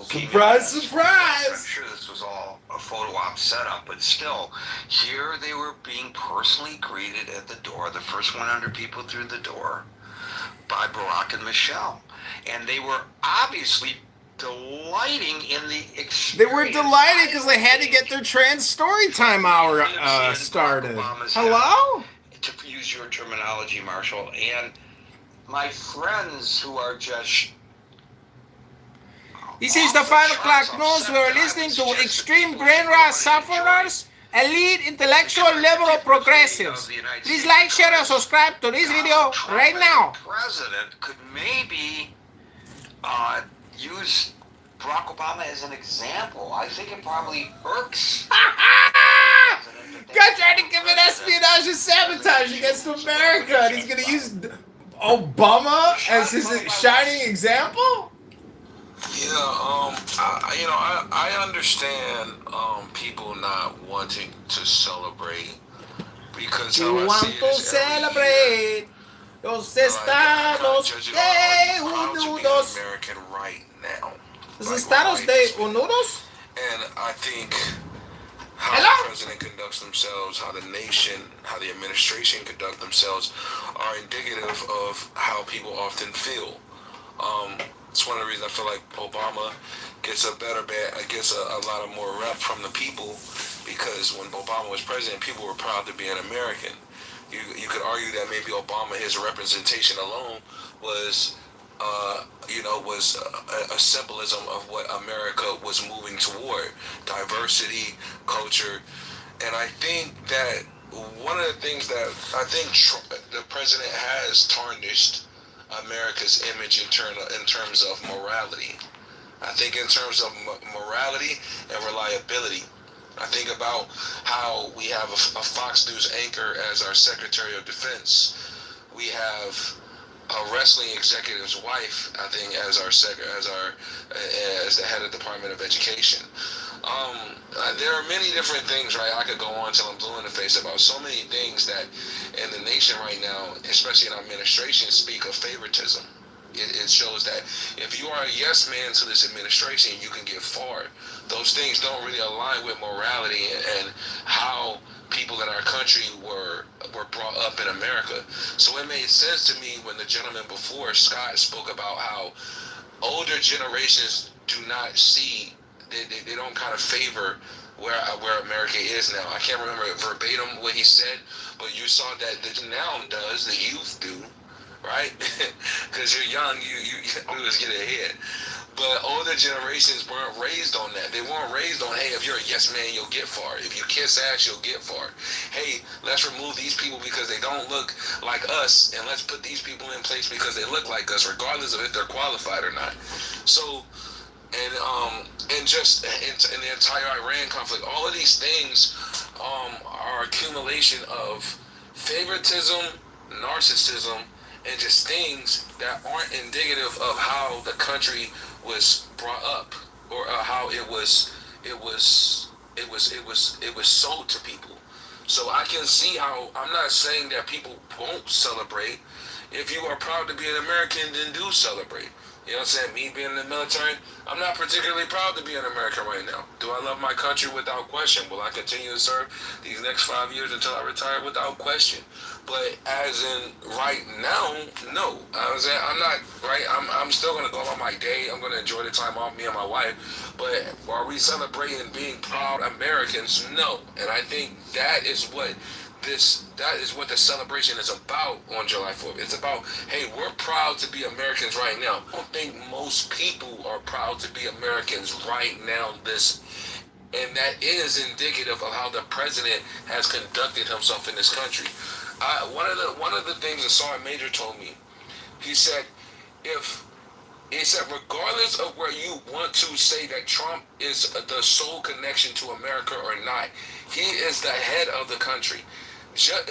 Speaker 9: Surprise, surprise!
Speaker 8: I'm sure this was all a photo op setup, but still, here they were being personally greeted at the door, the first 100 people through the door, by Barack and Michelle. And they were obviously delighting in the experience.
Speaker 9: They were delighted because they had to get their trans story time hour started. Hello?
Speaker 8: To use your terminology, Marshall. And my friends who are just...
Speaker 9: This is the 5 o'clock news. We are listening to extreme brain rot sufferers, elite intellectual level of progressives. Please like, share, and subscribe to this video right now.
Speaker 8: The president could maybe use Barack Obama as an example. I think it probably irks.
Speaker 9: God trying to commit espionage and sabotage against America, and he's going to use Obama as his shining example?
Speaker 15: I understand people not wanting to celebrate because
Speaker 9: you want to celebrate los estados de Unidos.
Speaker 15: American right now.
Speaker 9: Los estados de Unidos?
Speaker 15: And I think how the president conducts themselves, how the nation, how the administration conduct themselves are indicative of how people often feel. It's one of the reasons I feel like Obama gets a lot of more rep from the people, because when Obama was president, people were proud to be an American. You could argue that maybe Obama, his representation alone was a symbolism of what America was moving toward: diversity, culture. And I think that one of the things that I think the president has tarnished America's image in terms of morality. I think in terms of morality and reliability. I think about how we have a Fox News anchor as our Secretary of Defense. We have a wrestling executive's wife, I think, as the head of the Department of Education. There are many different things, right? I could go on till I'm blue in the face about so many things that in the nation right now, especially in our administration, speak of favoritism. It shows that if you are a yes man to this administration, you can get far. Those things don't really align with morality and how people in our country were brought up in America. So it made sense to me when the gentleman before, Scott, spoke about how older generations do not see, they don't kind of favor where America is now. I can't remember verbatim what he said, but you saw that the now does, the youth do, right? Because you're young, you always get ahead. But older generations weren't raised on that. They weren't raised on, hey, if you're a yes man, you'll get far. If you kiss ass, you'll get far. Hey, let's remove these people because they don't look like us, and let's put these people in place because they look like us, regardless of if they're qualified or not. So, and just in the entire Iran conflict, all of these things are accumulation of favoritism, narcissism, and just things that aren't indicative of how the country was brought up, or how it was sold to people. So I can see how, I'm not saying that people won't celebrate. If you are proud to be an American, then do celebrate. You know what I'm saying? Me being in the military, I'm not particularly proud to be an American right now. Do I love my country? Without question. Will I continue to serve these next 5 years until I retire? Without question. But as in right now, no. I'm not, right? I'm still going to go on my day. I'm going to enjoy the time off, me and my wife. But are we celebrating being proud Americans? No. And I think that is what the celebration is about on July 4th. It's about, hey, we're proud to be Americans right now. I don't think most people are proud to be Americans right now. And that is indicative of how the president has conducted himself in this country. One of the things that Sergeant Major told me, he said, regardless of where you want to say that Trump is the sole connection to America or not, he is the head of the country.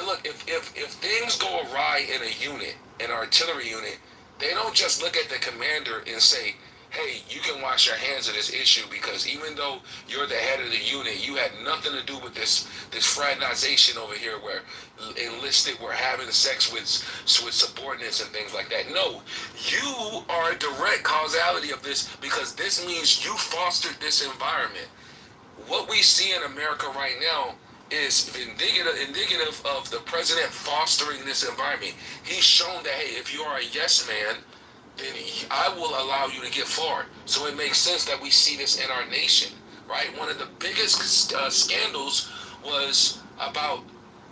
Speaker 15: Look, if things go awry in a unit, an artillery unit, they don't just look at the commander and say, hey, you can wash your hands of this issue, because even though you're the head of the unit, you had nothing to do with this fraternization over here where enlisted were having sex with subordinates and things like that. No, you are a direct causality of this, because this means you fostered this environment. What we see in America right now is indicative of the president fostering this environment. He's shown that, hey, if you are a yes man, then I will allow you to get far. So it makes sense that we see this in our nation, right? One of the biggest scandals was about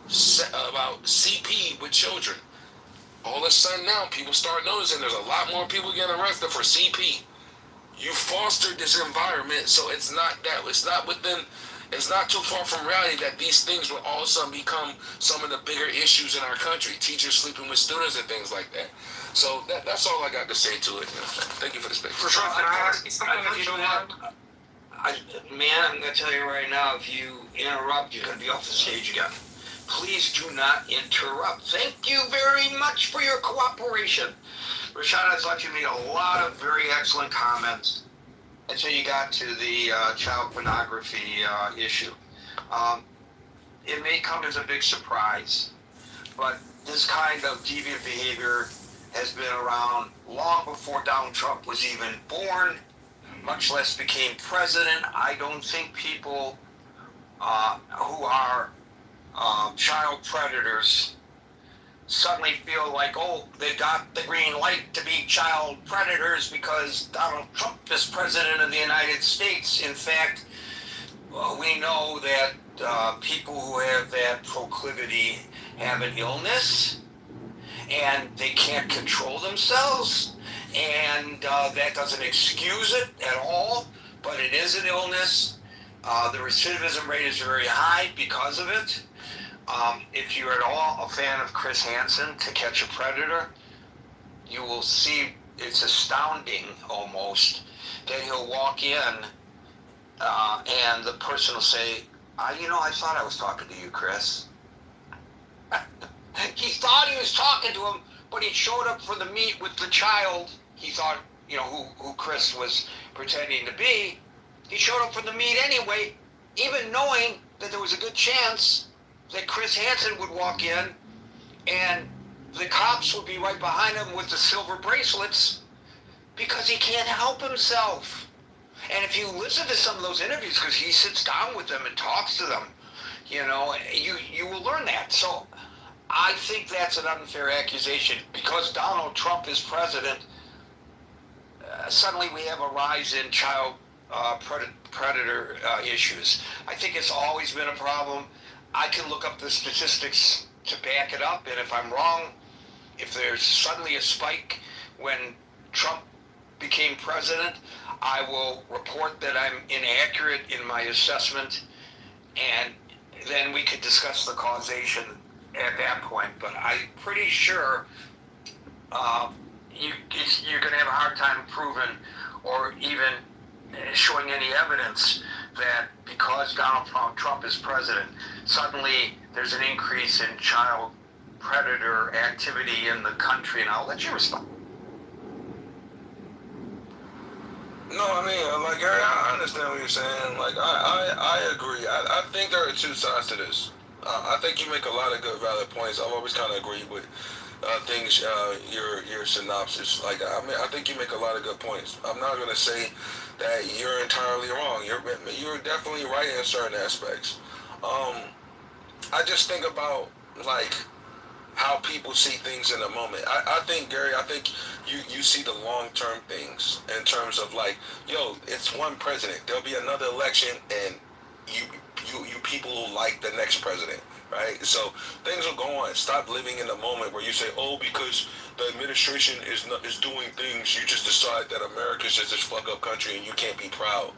Speaker 15: CP with children. All of a sudden now, people start noticing there's a lot more people getting arrested for CP. You fostered this environment, so it's not too far from reality that these things will all of a sudden become some of the bigger issues in our country. Teachers sleeping with students and things like that. So that's all I got to say to it. Thank you for the space.
Speaker 8: For sure, can I ask you something if you don't mind? Man, I'm going to tell you right now, if you interrupt, you're going to be off the stage again. Please do not interrupt. Thank you very much for your cooperation. Rashad, I thought you made a lot of very excellent comments until you got to the child pornography issue. It may come as a big surprise, but this kind of deviant behavior has been around long before Donald Trump was even born, much less became president. I don't think people who are child predators suddenly feel like, oh, they got the green light to be child predators because Donald Trump is president of the United States. In fact, we know that people who have that proclivity have an illness and they can't control themselves, and that doesn't excuse it at all, but it is an illness. The recidivism rate is very high because of it. If you're at all a fan of Chris Hansen, To Catch a Predator, you will see it's astounding almost that he'll walk in and the person will say, I thought I was talking to you, Chris. He thought he was talking to him, but he showed up for the meet with the child. He thought, who Chris was pretending to be. He showed up for the meet anyway, even knowing that there was a good chance that Chris Hansen would walk in and the cops would be right behind him with the silver bracelets because he can't help himself. And if you listen to some of those interviews, because he sits down with them and talks to them, you will learn that. So I think that's an unfair accusation. Because Donald Trump is president, suddenly we have a rise in child predator issues. I think it's always been a problem. I can look up the statistics to back it up, and if I'm wrong, if there's suddenly a spike when Trump became president, I will report that I'm inaccurate in my assessment, and then we could discuss the causation at that point. But I'm pretty sure you're going to have a hard time proving or even showing any evidence that because Donald Trump is president, suddenly there's an increase in child predator activity in the country. And I'll let you respond.
Speaker 15: No, I mean, Gary, I understand what you're saying. I agree. I think there are two sides to this. I think you make a lot of good, valid points. I've always kind of agreed with things, your synopsis. I think you make a lot of good points. I'm not going to say that you're entirely wrong. You're definitely right in certain aspects. I just think about, how people see things in the moment. I think, Gary, you see the long-term things in terms of it's one president. There'll be another election, and you people will like the next president, right? So things will go on. Stop living in the moment where you say, oh, because the administration is doing things, you just decide that America's just this fuck up country and you can't be proud.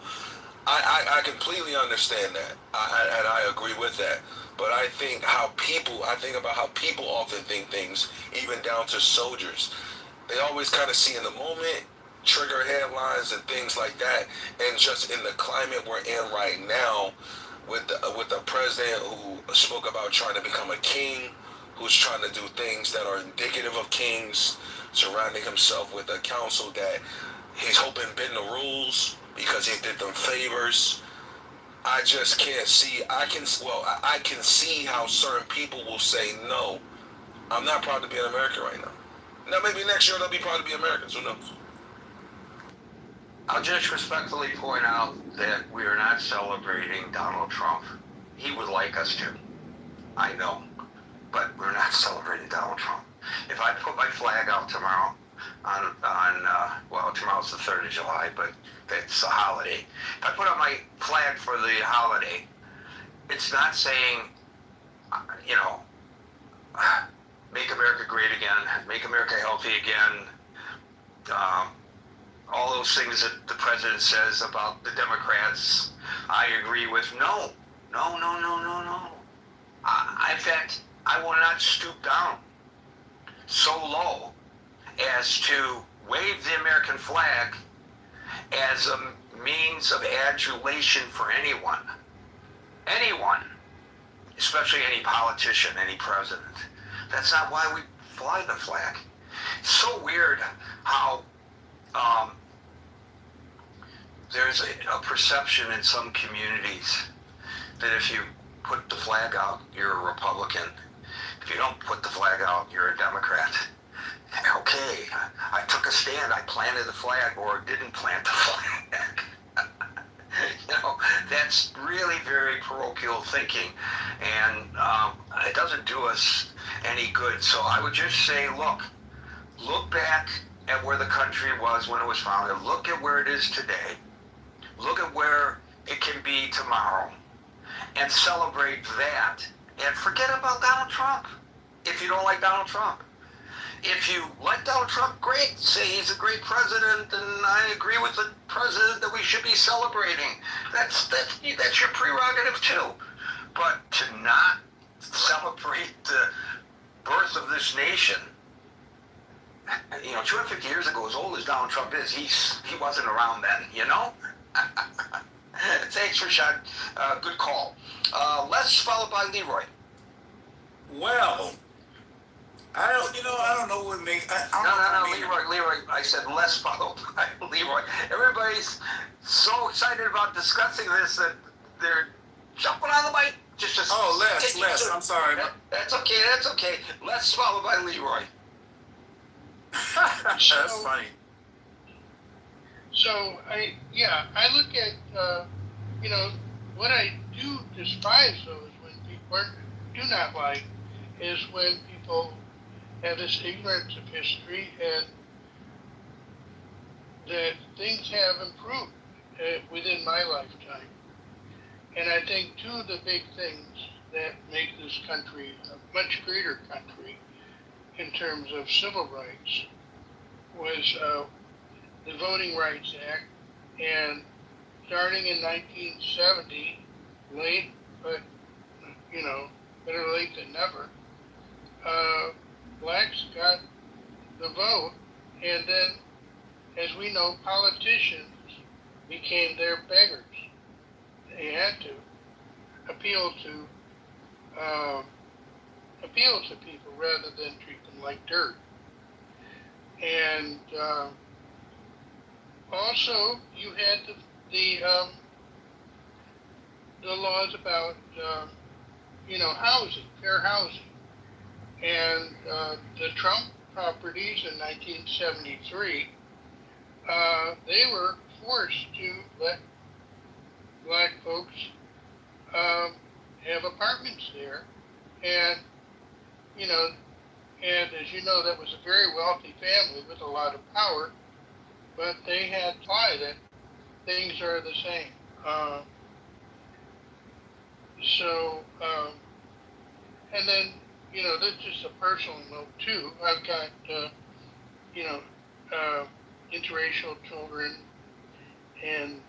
Speaker 15: I completely understand that, and I agree with that. But I think about how people often think things, even down to soldiers. They always kind of see in the moment, trigger headlines and things like that. And just in the climate we're in right now, with the president who spoke about trying to become a king, who's trying to do things that are indicative of kings, surrounding himself with a council that he's hoping bend the rules because he did them favors. I just can't see. I can see how certain people will say, no, I'm not proud to be an American right now. Now, maybe next year they'll be proud to be Americans. Who knows?
Speaker 8: I'll just respectfully point out that we are not celebrating Donald Trump. He would like us to. I know. But we're not celebrating Donald Trump. If I put my flag out tomorrow tomorrow's the 3rd of July, but it's a holiday. If I put up my flag for the holiday, it's not saying, make America great again, make America healthy again, all those things that the president says about the Democrats, I agree with. No. In fact, I will not stoop down so low as to wave the American flag as a means of adulation for anyone, especially any politician, any president. That's not why we fly the flag. It's so weird how there's a perception in some communities that if you put the flag out, you're a Republican. If you don't put the flag out, you're a Democrat. Okay, I took a stand. I planted the flag or didn't plant the flag. That's really very parochial thinking, and it doesn't do us any good. So I would just say, look back at where the country was when it was founded. Look at where it is today. Look at where it can be tomorrow, and celebrate that. And forget about Donald Trump if you don't like Donald Trump. If you like Donald Trump, great. Say he's a great president, and I agree with the president that we should be celebrating. That's your prerogative too. But to not celebrate the birth of this nation, 250 years ago, as old as Donald Trump is, he wasn't around then, Thanks, Rashad. Good call. Les, followed by Leroy.
Speaker 16: Well, I don't know what makes.
Speaker 8: No, Leroy. I said Les, followed by Leroy. Everybody's so excited about discussing this that they're jumping on the mic.
Speaker 16: Les. I'm sorry.
Speaker 8: That's okay. Les, followed by Leroy.
Speaker 16: That's funny.
Speaker 17: So I look at what I do despise though is when people do not like is when people have this ignorance of history and that things have improved within my lifetime. And I think two of the big things that make this country a much greater country in terms of civil rights was the Voting Rights Act, and starting in 1970, late, but better late than never, blacks got the vote, and then, as we know, politicians became their beggars. They had to appeal to people rather than treat them like dirt. And also, you had the laws about housing, fair housing, and the Trump properties in 1973. They were forced to let black folks have apartments there, and as you know, that was a very wealthy family with a lot of power, but they had to imply that things are the same. And then, this is just a personal note too. I've got, interracial children, and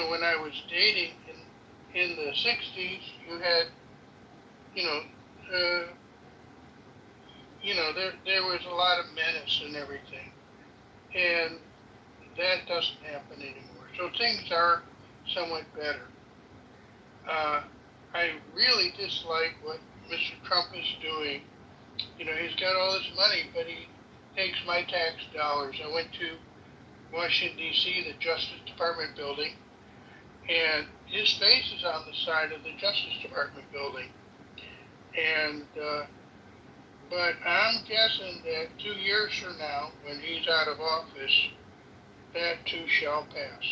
Speaker 17: when I was dating in the 60s, you had, there was a lot of menace and everything, and that doesn't happen anymore. So things are somewhat better. I really dislike what Mr. Trump is doing. He's got all this money, but he takes my tax dollars. I went to Washington, D.C., the Justice Department building, and his face is on the side of the Justice Department building. And, but I'm guessing that 2 years from now, when he's out of office, that too shall pass.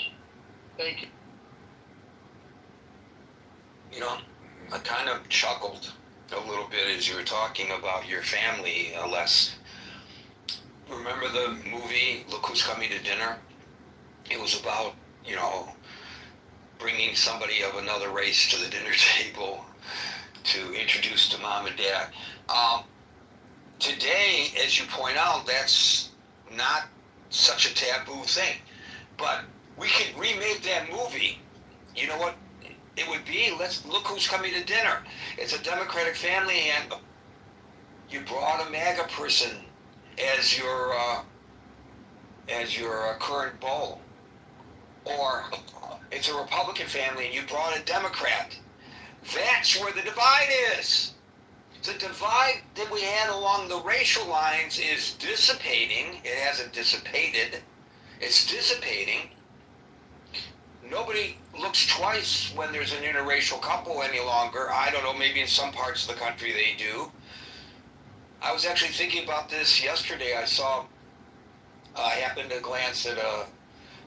Speaker 17: Thank you.
Speaker 18: I kind of chuckled a little bit as you were talking about your family, Les. Remember the movie, Look Who's Coming to Dinner? It was about, bringing somebody of another race to the dinner table to introduce to mom and dad. Today, as you point out, that's not such a taboo thing. But we could remake that movie. You know what it would be? Let's look who's coming to dinner. It's a Democratic family, and you brought a MAGA person as your current beau. Or it's a Republican family and you brought a Democrat. That's where the divide is. The divide that we had along the racial lines is dissipating. It hasn't dissipated. It's dissipating. Nobody looks twice when there's an interracial couple any longer. I don't know, maybe in some parts of the country they do. I was actually thinking about this yesterday. I happened to glance at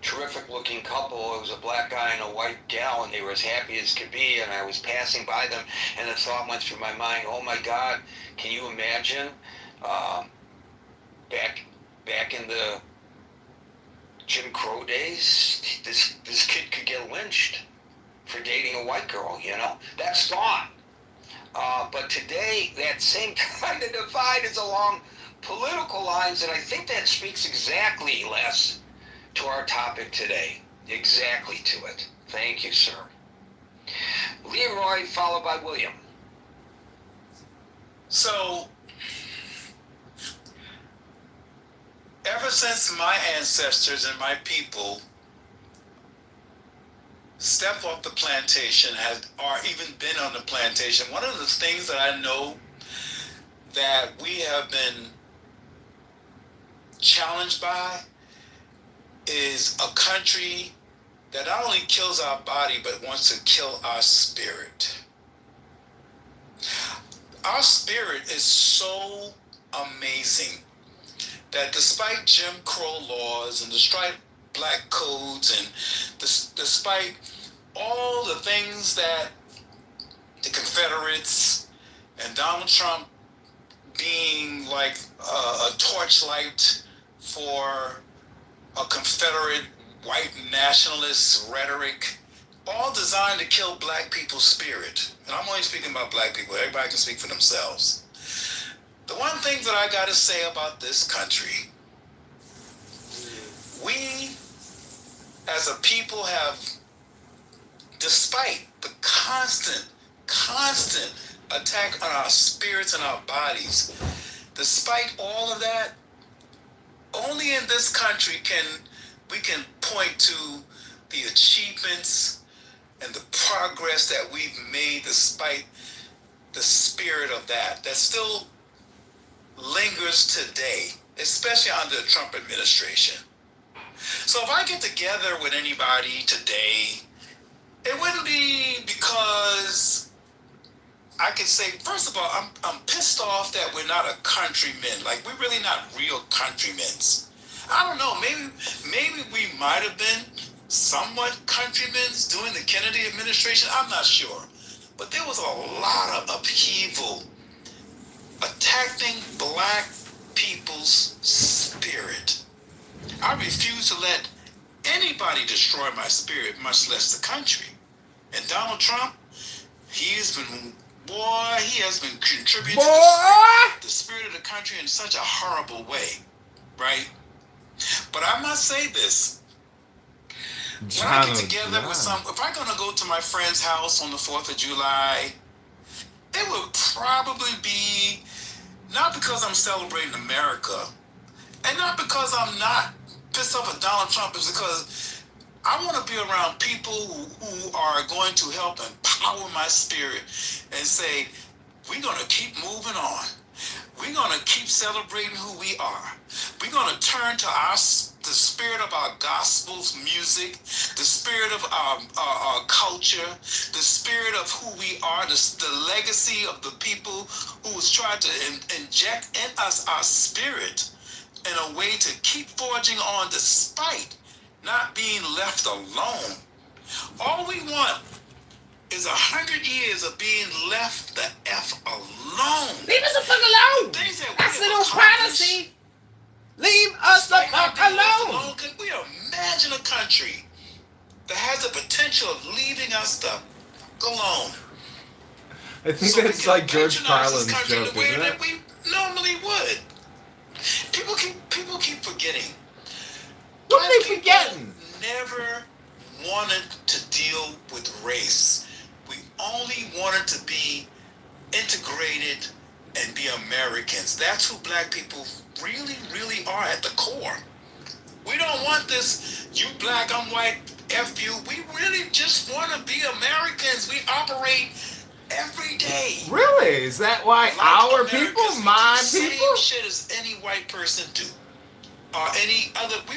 Speaker 18: terrific looking couple. It was a black guy and a white gal, and they were as happy as could be. And I was passing by them, and the thought went through my mind, oh my God, can you imagine back in the Jim Crow days, this kid could get lynched for dating a white girl, you know? That's gone. But today, that same kind of divide is along political lines, and I think that speaks exactly, Les, to our topic today. Exactly to it. Thank you, sir. Leroy, followed by William.
Speaker 16: So, ever since my ancestors and my people stepped off the plantation, or even been on the plantation, one of the things that I know that we have been challenged by is a country that not only kills our body but wants to kill our spirit. Our spirit is so amazing that despite Jim Crow laws and despite black codes and despite all the things that the Confederates and Donald Trump being like a torchlight for a Confederate white nationalist rhetoric, all designed to kill black people's spirit. And I'm only speaking about black people. Everybody can speak for themselves. The one thing that I got to say about this country, we as a people have, despite the constant attack on our spirits and our bodies, despite all of that, only in this country can we point to the achievements and the progress that we've made despite the spirit of that still lingers today, especially under the Trump administration. So if I get together with anybody today, it wouldn't be because I could say, first of all, I'm pissed off that we're not a countrymen. Like, we're really not real countrymen. I don't know, maybe we might have been somewhat countrymen during the Kennedy administration. I'm not sure. But there was a lot of upheaval attacking black people's spirit. I refuse to let anybody destroy my spirit, much less the country. And Donald Trump, he has been contributing to the spirit of the country in such a horrible way, right? But I must say this. When I get together with if I'm going to go to my friend's house on the 4th of July, it would probably be not because I'm celebrating America, and not because I'm not pissed off at Donald Trump, it's because I want to be around people who are going to help empower my spirit and say, we're going to keep moving on. We're going to keep celebrating who we are. We're going to turn to the spirit of our gospel's music, the spirit of our culture, the spirit of who we are, the legacy of the people who has tried to inject in us our spirit in a way to keep forging on despite not being left alone. All we want is 100 years of being left the F alone.
Speaker 9: Leave us the fuck alone. That's the little privacy. Leave us the fuck alone.
Speaker 16: Can we imagine a country that has the potential of leaving us the fuck alone?
Speaker 19: I think that's like George Carlin's joke,
Speaker 16: the way
Speaker 19: isn't
Speaker 16: that
Speaker 19: it?
Speaker 16: we normally would. People keep forgetting.
Speaker 9: What are they forgetting?
Speaker 16: Never wanted to deal with race. We only wanted to be integrated and be Americans. That's who black people really, really are at the core. We don't want this, you black, I'm white, F you. We really just want to be Americans. We operate every day.
Speaker 9: Really? Is that why our people, my people?
Speaker 16: Same shit as any white person do. Or any other. We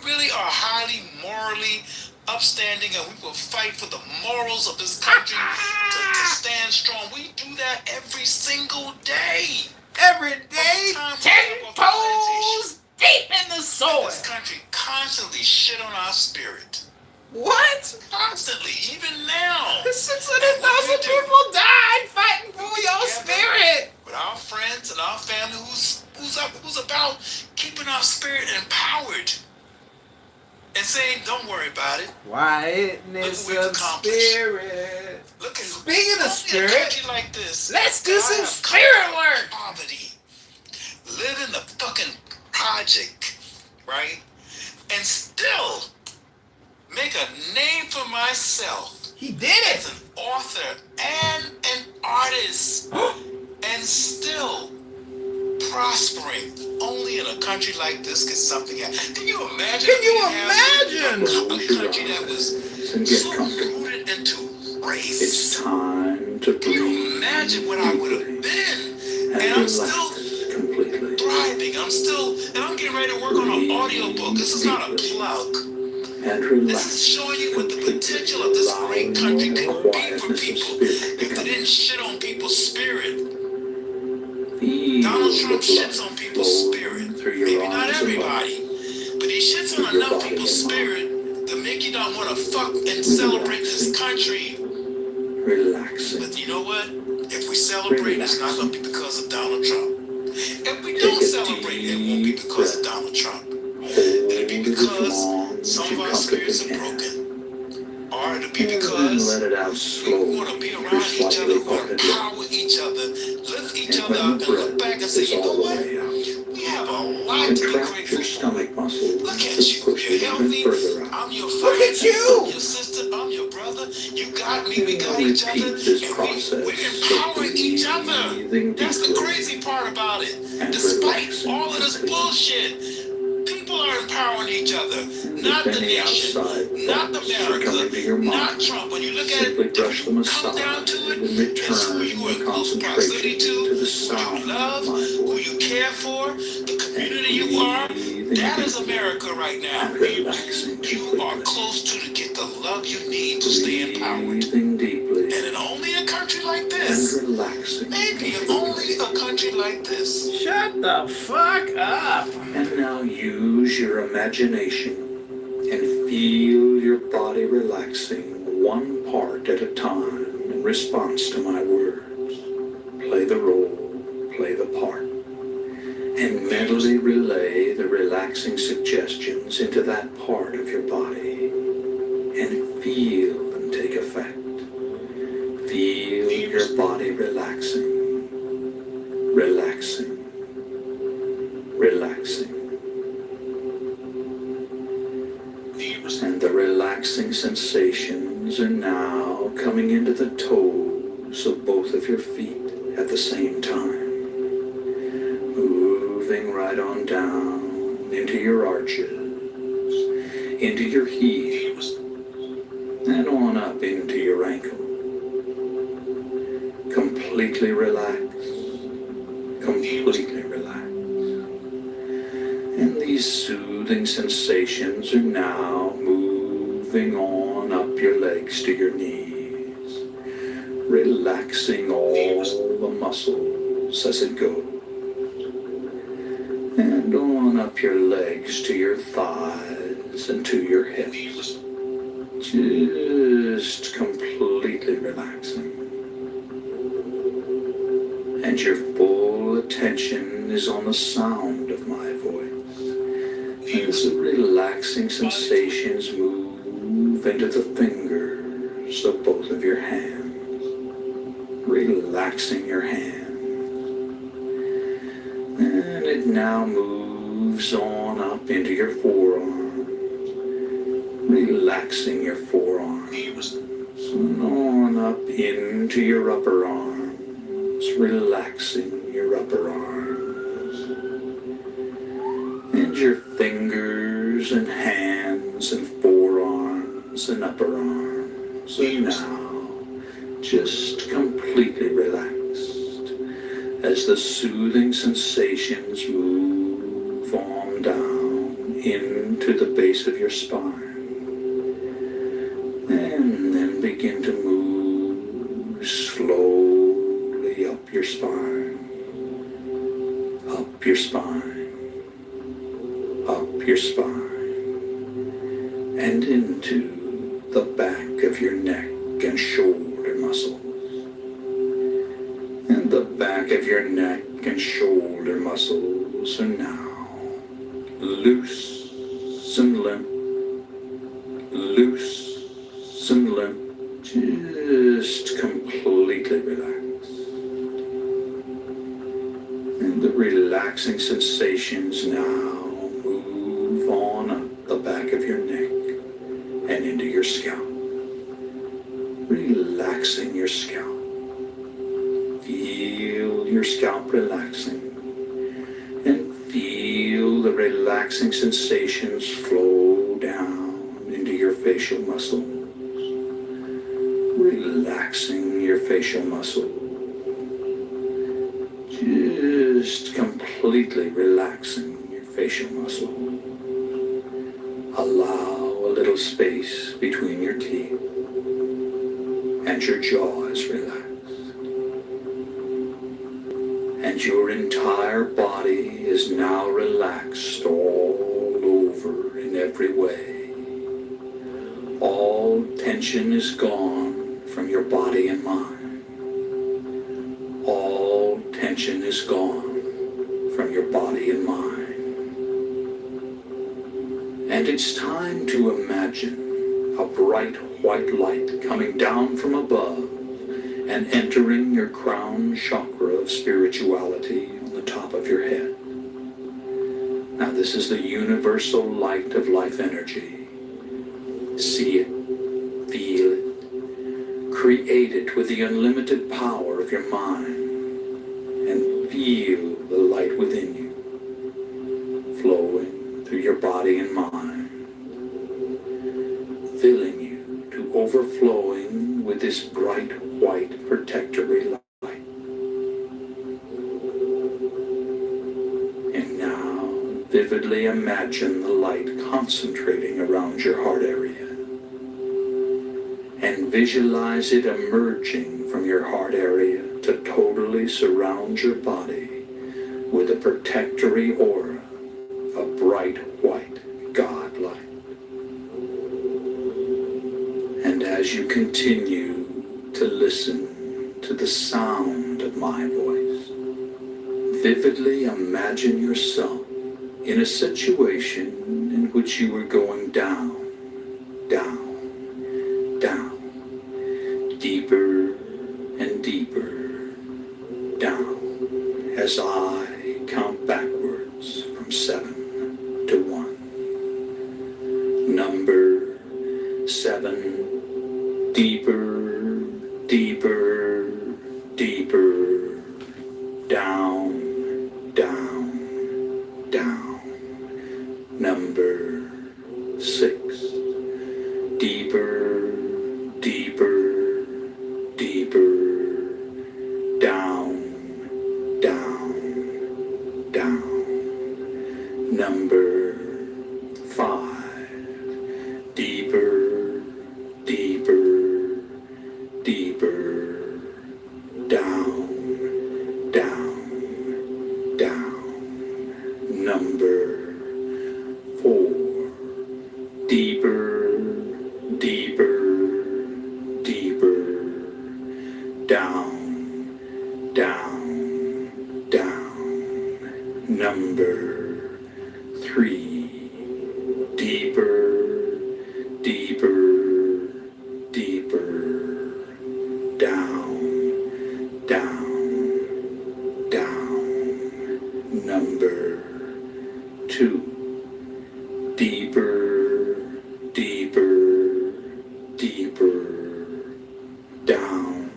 Speaker 16: really are highly morally upstanding, and we will fight for the morals of this country to stand strong. We do that every single day.
Speaker 9: Every day, 10 toes deep in the soil.
Speaker 16: This country constantly shit on our spirit.
Speaker 9: What?
Speaker 16: Constantly, even now.
Speaker 9: 600,000 people died fighting for your spirit.
Speaker 16: With our friends and our family, who's about keeping our spirit empowered and saying, "Don't worry about it."
Speaker 9: Quietness of spirit. Speaking of spirit,
Speaker 16: like this,
Speaker 9: let's do some spirit work.
Speaker 16: Poverty, live in the fucking project, right, and still make a name for myself.
Speaker 9: He did it.
Speaker 16: As an author and an artist, and still prospering. Only in a country like this could something happen. Can you imagine?
Speaker 9: Can you imagine?
Speaker 16: A country that was so rooted into race.
Speaker 20: It's time to breathe.
Speaker 16: Can you imagine what I would have been? And I'm still thriving. I'm getting ready to work on an audio book. This is not a plug. This is showing you what the potential of this great country can be for people if they didn't shit on people's spirit. Donald Trump shits on people's spirit. Maybe not everybody, but he shits on enough people's spirit to make you not want to fuck and celebrate this country.
Speaker 20: Relaxing.
Speaker 16: But you know what? If we celebrate, it's not going to be because of Donald Trump. If we don't celebrate, it won't be because of Donald Trump. It'll be because some of our spirits are broken. Or it'll be because we want to be around each other, we want to empower each other, lift each other up, and look back and say, you know what? We have a lot to be grateful for. Look at you. You're healthy. I'm your friend.
Speaker 9: Look at you.
Speaker 16: I'm your sister. I'm your brother. You got me. We got each other. And we're empowering each other. That's the crazy part about it. Despite all of this bullshit, people are empowering each other, not the nation, not America, not Trump. When you look at it, come down to it, it's who you are in close proximity to, who you love, who you care for, the community you are. That is America right now. You are close to get the love you need to stay empowered. And in only a country like this, maybe only a country like this.
Speaker 9: Shut the fuck up.
Speaker 20: And now use your imagination and feel your body relaxing one part at a time in response to my words. Play the role, play the part, and mentally relay the relaxing suggestions into that part of your body and feel them take effect. Feel your body relaxing, relaxing, relaxing. And the relaxing sensations are now coming into the toes of both of your feet at the same time. Moving right on down into your arches, into your heels, and on up into your ankles. Completely relaxed, completely relaxed. And these soothing sensations are now moving on up your legs to your knees, relaxing all the muscles as it goes. And on up your legs to your thighs and to your hips. Just completely relaxing. And your full attention is on the sound of my voice. As the relaxing sensations move into the fingers of both of your hands, relaxing your hands. And it now moves on up into your forearms, relaxing your forearms, and on up into your upper arms, relaxing your upper arms. And your fingers and hands and forearms and upper arms are now just completely relaxed as the soothing sensations move on down into the base of your spine and then begin to move slowly up your spine, your spine and into the back of your neck and shoulder muscles. And the back of your neck and shoulder muscles are now loose and limp, loose and limp, just completely relaxed. And the relaxing sensations now move on up the back of your neck and into your scalp, relaxing your scalp. Feel your scalp relaxing and feel the relaxing sensations flow down into your facial muscles, relaxing your facial muscles, just completely relaxing your facial muscles. Allow a little space between your teeth and your jaw is relaxed. And your entire body is now relaxed all over in every way. All tension is gone from your body and mind. All tension is gone from your body and mind. And it's time to imagine a bright white light coming down from above and entering your crown chakra of spirituality on the top of your head. Now this is the universal light of life energy. See it, feel it, create it with the unlimited power of your mind, and feel the light within you, flowing through your body and mind, filling you to overflowing with this bright white protectory light. And now vividly imagine the light concentrating around your heart area, and visualize it emerging from your heart area to totally surround your body with a protectory aura of bright white God light. And as you continue to listen to the sound of my voice, vividly imagine yourself in a situation in which you were going down, down, down, deeper and deeper down, as I count backwards from 7 to 1. Number 7, deeper, deeper, deeper, down, down, down. Number 6, deeper, deeper, deeper, down, down, down. Number 5, deeper, deeper, deeper, down, down, down. Number 4, deeper, deeper, deeper, down, down, down. Number 3, deeper, deeper, deeper, down, down, down. Number 2, deeper, deeper, deeper, down,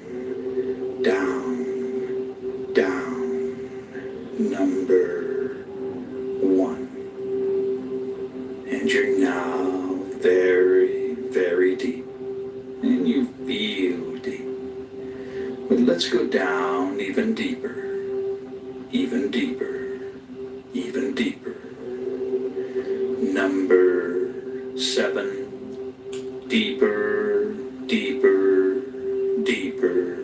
Speaker 20: down, down. Number 1. And you're now very, very deep, and you feel deep. But let's go down even deeper, even deeper, even deeper. Number 7, deeper, deeper, deeper,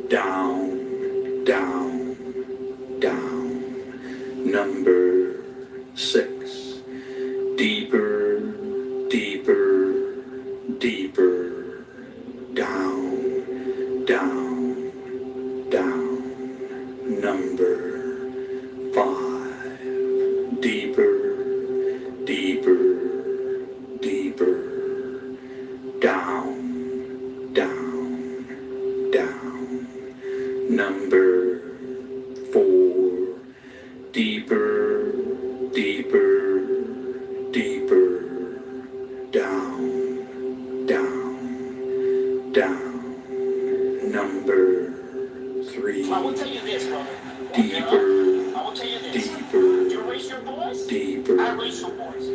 Speaker 20: down, down, down. Number 6, Number 5. Deeper, deeper, deeper. Down, down, down. Number 4. Deeper, deeper, deeper. Down, down, down. Number 3.
Speaker 9: I will tell you this, brother.
Speaker 20: Deeper,
Speaker 9: I will tell you this.
Speaker 20: deeper,
Speaker 9: You raise your voice,
Speaker 20: deeper.
Speaker 9: I raise your voice.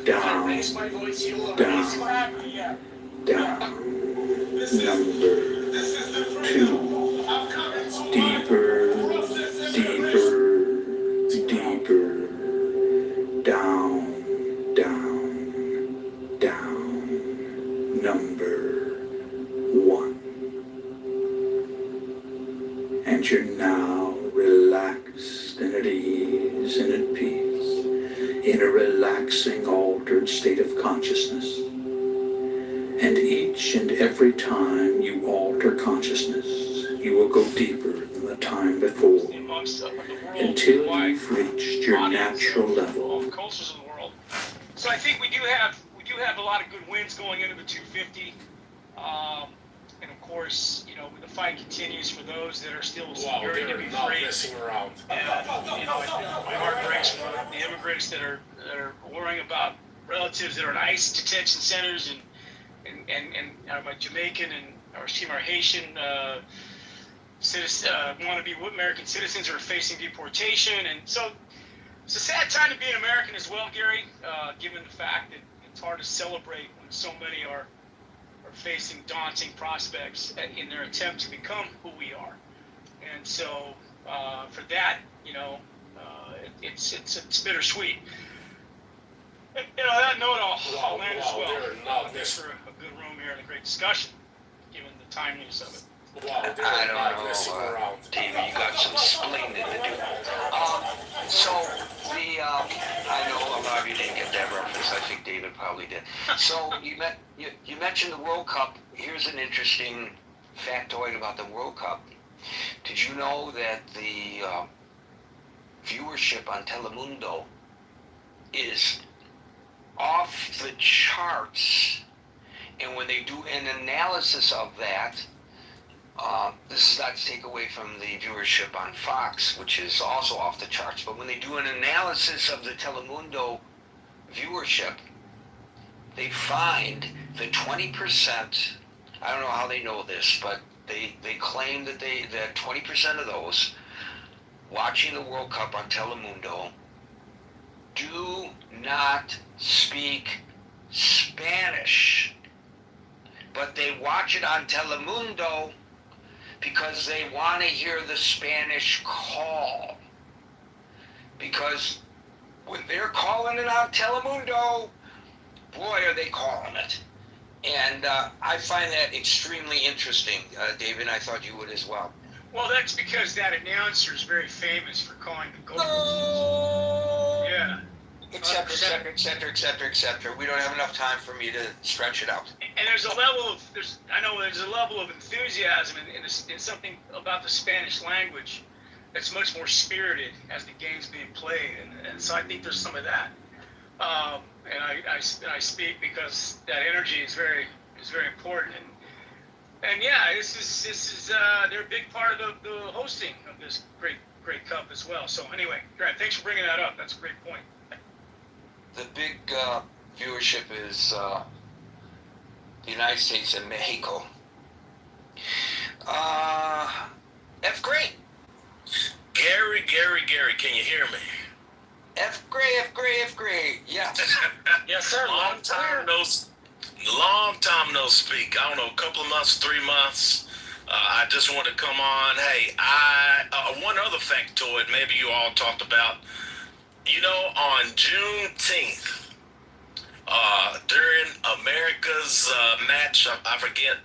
Speaker 20: Down,
Speaker 9: I raise my voice, you will
Speaker 20: down,
Speaker 9: raise my yeah.
Speaker 20: down. Number 2.
Speaker 9: I'm coming to
Speaker 20: Deeper, deeper, deeper. Down, down, down. Number 1. And you're now relaxed and at ease and at peace in a relaxing, altered state of consciousness. And each and every time you alter consciousness, you will go deeper than the time before, until you've reached your natural level.
Speaker 21: Of cultures in the world. So I think we do have a lot of good wins going into the 250. And of course, you know, the fight continues for those that are still yearning to be free.
Speaker 9: messing around.
Speaker 21: And you know, my heart breaks for the immigrants that are worrying about relatives that are in ICE detention centers and my Jamaican and our Haitian wannabe American citizens are facing deportation, and so it's a sad time to be an American as well, Gary. Given the fact that it's hard to celebrate when so many are facing daunting prospects in their attempt to become who we are, and so for that, you know, it's bittersweet. And, you know, that note I'll land as well. Thanks for a good room here and a great discussion, given the timeliness of it.
Speaker 8: I don't know, David, you got some explaining to do. So, I know a lot of you didn't get that reference. I think David probably did. So, you mentioned the World Cup. Here's an interesting factoid about the World Cup. Did you know that the viewership on Telemundo is off the charts? And when they do an analysis of that, this is not to take away from the viewership on Fox, which is also off the charts, but when they do an analysis of the Telemundo viewership, they find that 20%, I don't know how they know this, but they claim that that 20% of those watching the World Cup on Telemundo do not speak Spanish, but they watch it on Telemundo because they want to hear the Spanish call. Because when they're calling it on Telemundo, boy, are they calling it. And I find that extremely interesting, David. I thought you would as well.
Speaker 21: Well, that's because that announcer is very famous for calling the goals. Yeah.
Speaker 8: Et cetera, et cetera, et cetera, et cetera. We don't have enough time for me to stretch it out.
Speaker 21: And there's a level of enthusiasm in something about the Spanish language that's much more spirited as the game's being played, and so I think there's some of that. And I speak because that energy is very important. And yeah, this is they're a big part of the hosting of this great cup as well. So anyway, Grant, thanks for bringing that up. That's a great point.
Speaker 8: The big viewership is the United States and Mexico. F. Gray.
Speaker 22: Gary, can you hear me?
Speaker 8: F. Gray. Yes.
Speaker 21: Yes, sir.
Speaker 22: Long time no speak. I don't know, a couple of months, 3 months. I just want to come on. Hey, one other factoid maybe you all talked about. You know, on Juneteenth, during America's match, I forget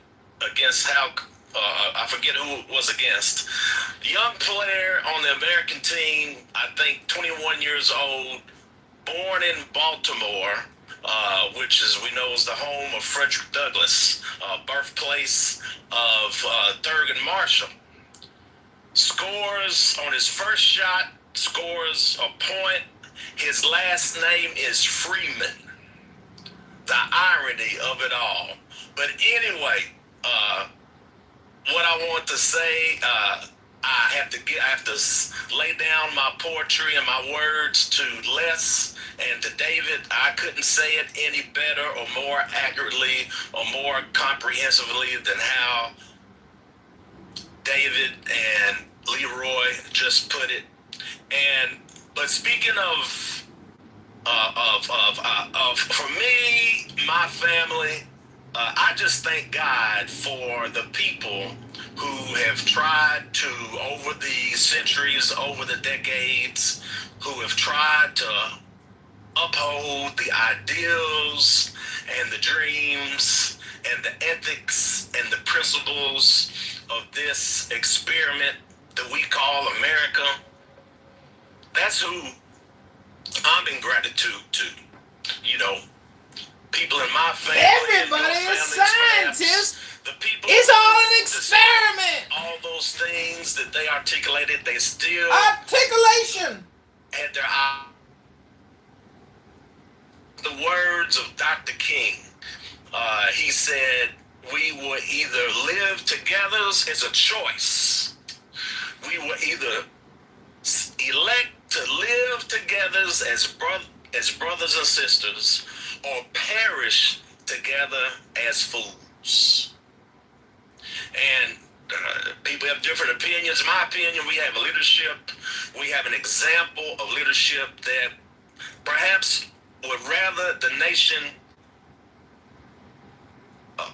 Speaker 22: who it was against. The young player on the American team, I think 21 years old, born in Baltimore, which is, we know, is the home of Frederick Douglass, birthplace of Thurgood Marshall. scores on his first shot, scores a point. His last name is Freeman. The irony of it all. But anyway, what I want to say, I have to lay down my poetry and my words to Les and to David. I couldn't say it any better or more accurately or more comprehensively than how David and Leroy just put it. But speaking of for me, my family, I just thank God for the people who have tried to, over the centuries, over the decades, who have tried to uphold the ideals and the dreams and the ethics and the principles of this experiment that we call America. That's who I'm in gratitude to. You know, people in my family.
Speaker 9: Everybody is scientists. It's all an experiment.
Speaker 22: All those things that they articulated, they still
Speaker 9: articulation
Speaker 22: had their eye. The words of Dr. King. He said, we will either live together as a choice. We will either elect to live together as brothers and sisters, or perish together as fools. And people have different opinions. My opinion, we have leadership. We have an example of leadership that perhaps would rather the nation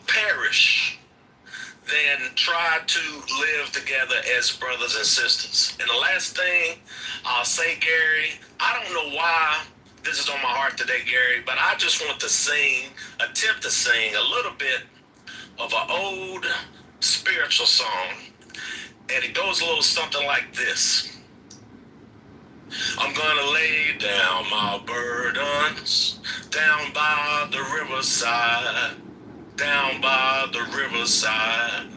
Speaker 22: perish than try to live together as brothers and sisters. And the last thing I'll say, Gary, I don't know why this is on my heart today, Gary, but I just want to attempt to sing a little bit of an old spiritual song. And it goes a little something like this. I'm gonna lay down my burdens down by the riverside. Down by the riverside,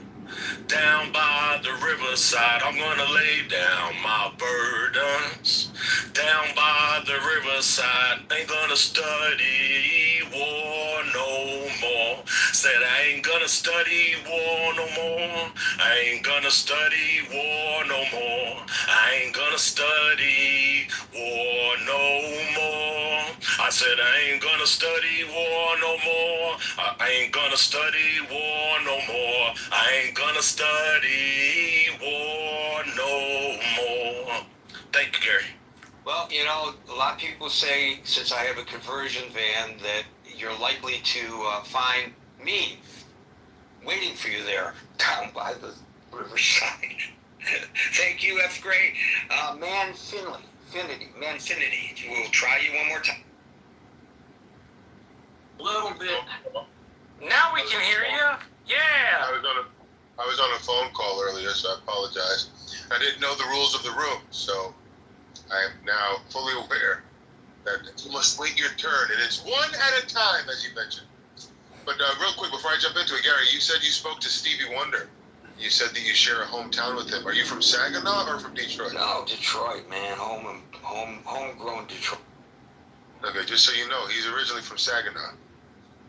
Speaker 22: down by the riverside, I'm gonna lay down my burdens. Down by the riverside, ain't gonna study war no more. Said I ain't gonna study war no more. I ain't gonna study war no more. I ain't gonna study war no more. I said I ain't gonna study war no more. I ain't gonna study war no more. I ain't gonna study war no more. Thank you, Gary.
Speaker 18: Well, you know, a lot of people say, since I have a conversion van, that you're likely to find me waiting for you there down by the riverside. Thank you, that's great. Manfinity. We'll try you one more time.
Speaker 22: A little bit.
Speaker 10: Now we can hear you. Yeah.
Speaker 14: I was on a phone call earlier, so I apologize. I didn't know the rules of the room, so I am now fully aware that you must wait your turn, and it's one at a time, as you mentioned. But real quick, before I jump into it, Gary, you said you spoke to Stevie Wonder. You said that you share a hometown with him. Are you from Saginaw or from Detroit?
Speaker 18: No, Detroit, man. Homegrown Detroit.
Speaker 14: Okay, just so you know, he's originally from Saginaw.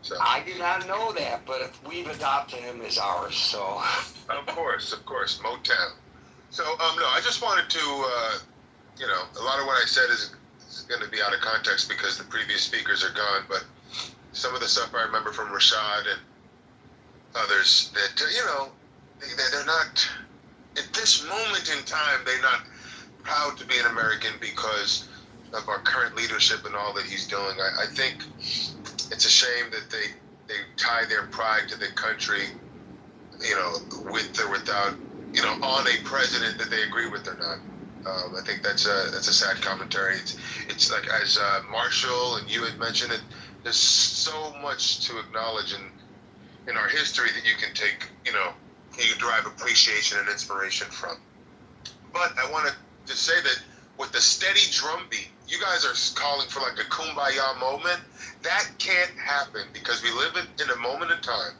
Speaker 14: So.
Speaker 18: I did not know that, but we've adopted him as ours, so.
Speaker 14: Of course, Motown. So, no, I just wanted to, a lot of what I said is going to be out of context because the previous speakers are gone, but some of the stuff I remember from Rashad and others that, they're not, at this moment in time, they're not proud to be an American because of our current leadership and all that he's doing. I think it's a shame that they tie their pride to the country, with or without, on a president that they agree with or not. I think that's a sad commentary. It's like, as Marshall and you had mentioned it, there's so much to acknowledge in our history that you can take, you derive appreciation and inspiration from. But I want to say that with the steady drumbeat, you guys are calling for like a kumbaya moment. That can't happen because we live in a moment in time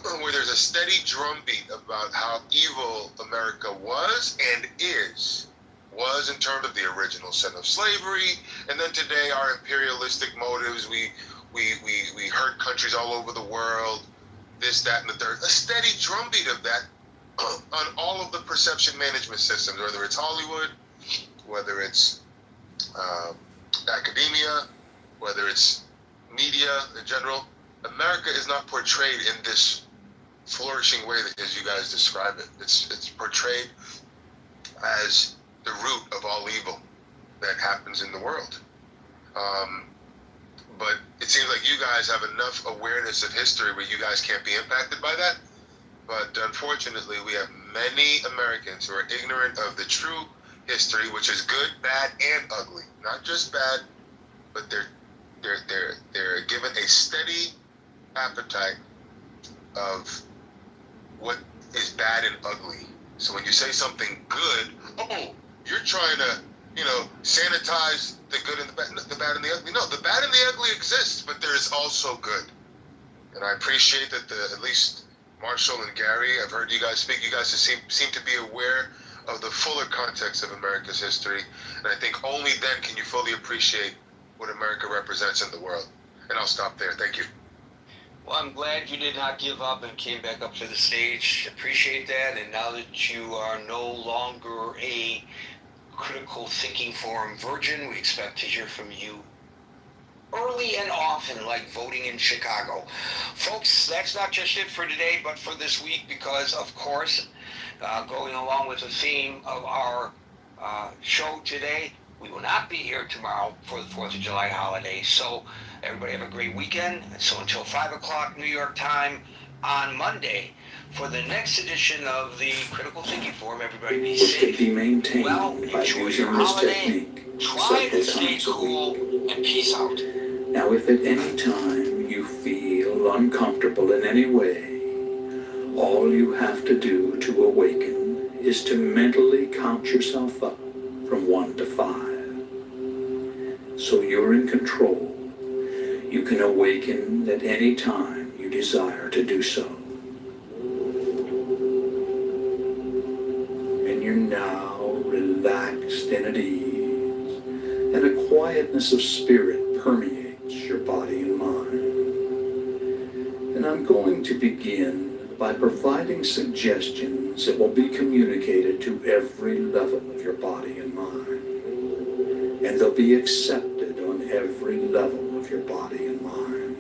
Speaker 14: where there's a steady drumbeat about how evil America was and is. Was in terms of the original sin of slavery, and then today our imperialistic motives, we hurt countries all over the world, this, that, and the third. A steady drumbeat of that on all of the perception management systems, whether it's Hollywood, whether it's academia, whether it's media in general. America is not portrayed in this flourishing way that as you guys describe it. It's portrayed as the root of all evil that happens in the world. But it seems like you guys have enough awareness of history where you guys can't be impacted by that. But unfortunately, we have many Americans who are ignorant of the true history, which is good, bad, and ugly. Not just bad, but they're given a steady appetite of what is bad and ugly. So when you say something good, oh, you're trying to, sanitize the good and the bad and the ugly. No, the bad and the ugly exists, but there is also good. And I appreciate that at least Marshall and Gary, I've heard you guys speak. You guys seem to be aware of the fuller context of America's history. And I think only then can you fully appreciate what America represents in the world. And I'll stop there. Thank you.
Speaker 18: Well, I'm glad you did not give up and came back up to the stage. Appreciate that. And now that you are no longer a critical thinking forum virgin, we expect to hear from you early and often, like voting in Chicago. Folks, that's not just it for today, but for this week, because, of course, going along with the theme of our show today, we will not be here tomorrow for the 4th of July holiday. So everybody have a great weekend. So until 5 o'clock New York time on Monday, for the next edition of the Critical Thinking Forum, everybody be safe.
Speaker 20: Be maintained
Speaker 18: well,
Speaker 20: by
Speaker 18: enjoy
Speaker 20: using
Speaker 18: your
Speaker 20: this
Speaker 18: holiday.
Speaker 20: technique
Speaker 18: Try to
Speaker 20: several
Speaker 18: stay
Speaker 20: times a
Speaker 18: cool
Speaker 20: week.
Speaker 18: and peace out.
Speaker 20: Now, if at any time you feel uncomfortable in any way, all you have to do to awaken is to mentally count yourself up from 1 to 5. So you're in control. You can awaken at any time you desire to do so. And you're now relaxed and at ease, and a quietness of spirit permeates your body and mind. And I'm going to begin by providing suggestions that will be communicated to every level of your body and mind. And they'll be accepted on every level of your body and mind.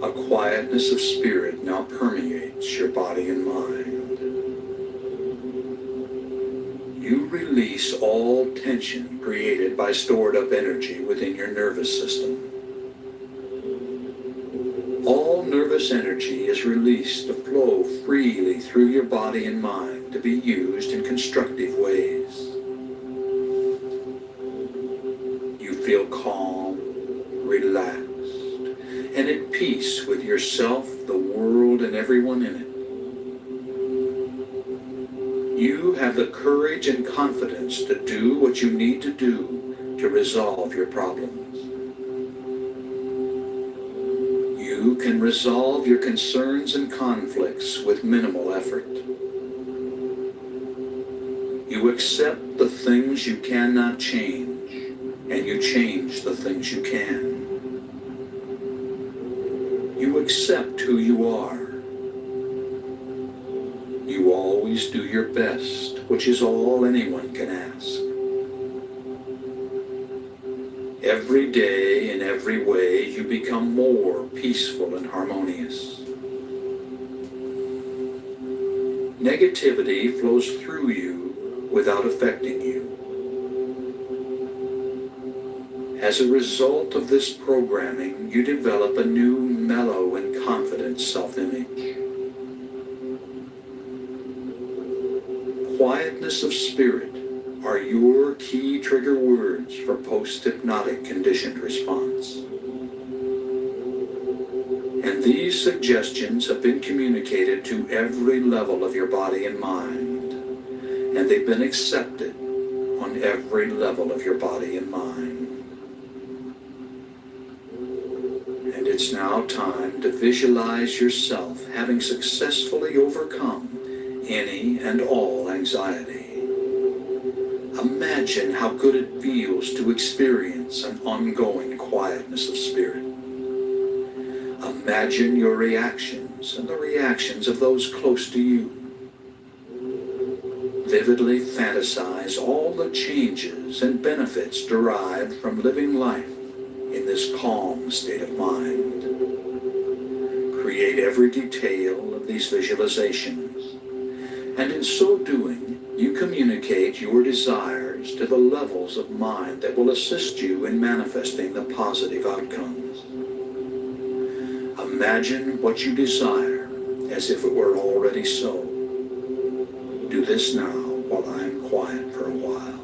Speaker 20: A quietness of spirit now permeates your body and mind. You release all tension created by stored up energy within your nervous system. All nervous energy is released to flow freely through your body and mind to be used in constructive ways. You feel calm, relaxed, and at peace with yourself, the world, and everyone in it. You have the courage and confidence to do what you need to do to resolve your problems. You can resolve your concerns and conflicts with minimal effort. You accept the things you cannot change, and you change the things you can. You accept who you are. You always do your best, which is all anyone can ask. Every day, in every way, you become more peaceful and harmonious. Negativity flows through you without affecting you. As a result of this programming, you develop a new mellow and confident self-image. Quietness of spirit are your key trigger words for post-hypnotic conditioned response. And these suggestions have been communicated to every level of your body and mind, and they've been accepted on every level of your body and mind. And it's it's now time to visualize yourself having successfully overcome any and all anxiety. Imagine how good it feels to experience an ongoing quietness of spirit. Imagine your reactions and the reactions of those close to you. Vividly fantasize all the changes and benefits derived from living life in this calm state of mind. Create every detail of these visualizations, and in so doing, you communicate your desires to the levels of mind that will assist you in manifesting the positive outcomes. Imagine what you desire as if it were already so. Do this now while I am quiet for a while.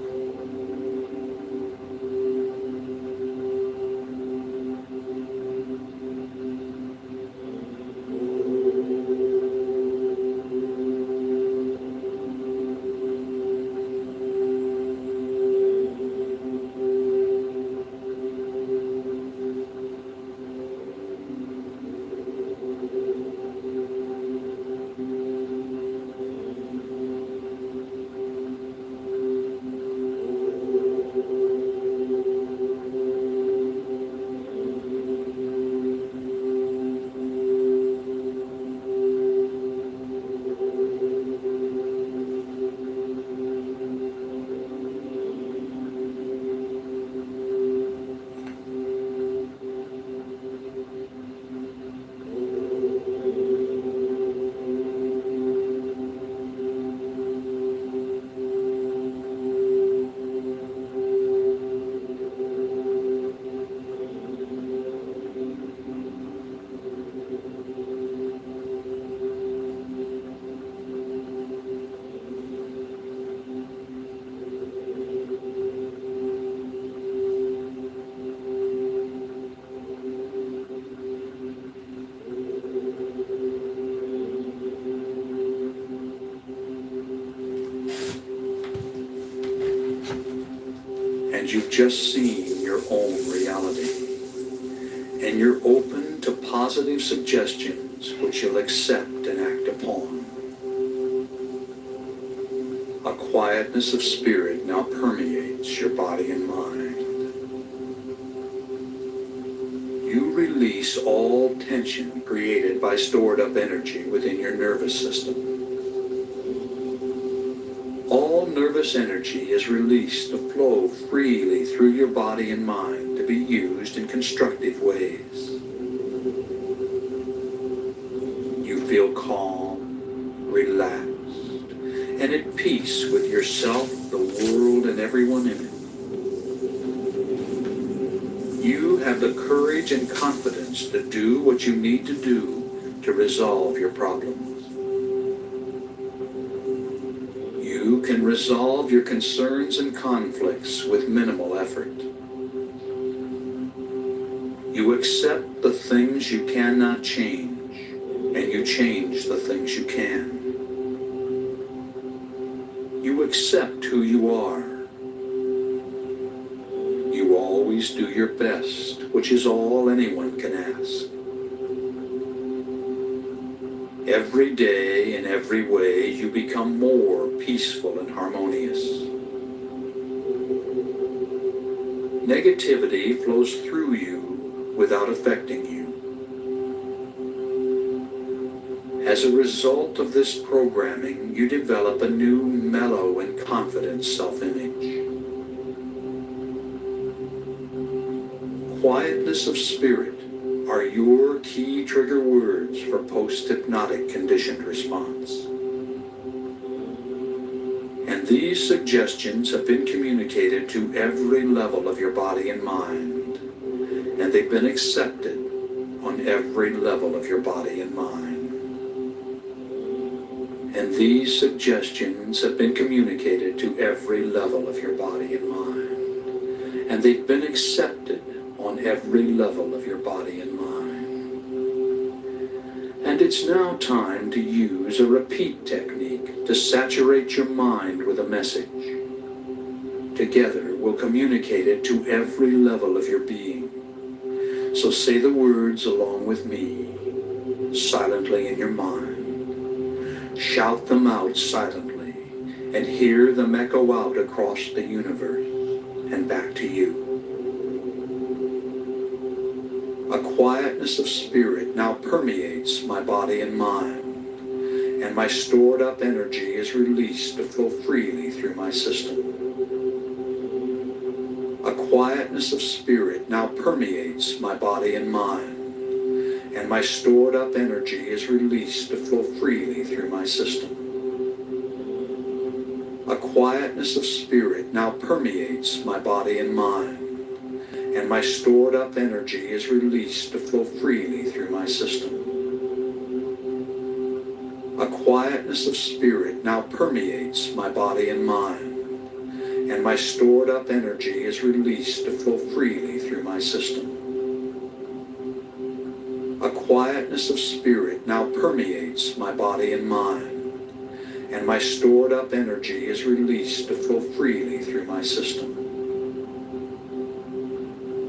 Speaker 20: And you've just seen your own reality. And you're open to positive suggestions which you'll accept and act upon. A quietness of spirit now permeates your body and mind. You release all tension created by stored up energy within your nervous system. All nervous energy is released to flow freely through your body and mind to be used in constructive ways. You feel calm, relaxed, and at peace with yourself, the world, and everyone in it. You have the courage and confidence to do what you need to do to resolve your problems. You can resolve your concerns and conflicts with minimal effort. You accept the things you cannot change, and you change the things you can. You accept who you are. You always do your best, which is all anyone can ask. Every day, in every way, you become more peaceful and harmonious. Negativity flows through you without affecting you. As a result of this programming, you develop a new mellow and confident self-image. Quietness of spirit are your key trigger words for post-hypnotic conditioned response. And these suggestions have been communicated to every level of your body and mind, and they've been accepted on every level of your body and mind. And these suggestions have been communicated to every level of your body and mind, and they've been accepted on every level of your body and mind. And it's now time to use a repeat technique to saturate your mind with a message. Together, we'll communicate it to every level of your being, So say the words along with me, silently in your mind. Shout them out silently and hear them echo out across the universe and back to you. A quietness of spirit now permeates my body and mind, and my stored up energy is released to flow freely through my system. A quietness of spirit now permeates my body and mind, and my stored up energy is released to flow freely through my system. A quietness of spirit now permeates my body and mind, and my stored up energy is released to flow freely through my system. A quietness of spirit now permeates my body and mind, and my stored up energy is released to flow freely through my system. A quietness of spirit now permeates my body and mind, and my stored up energy is released to flow freely through my system.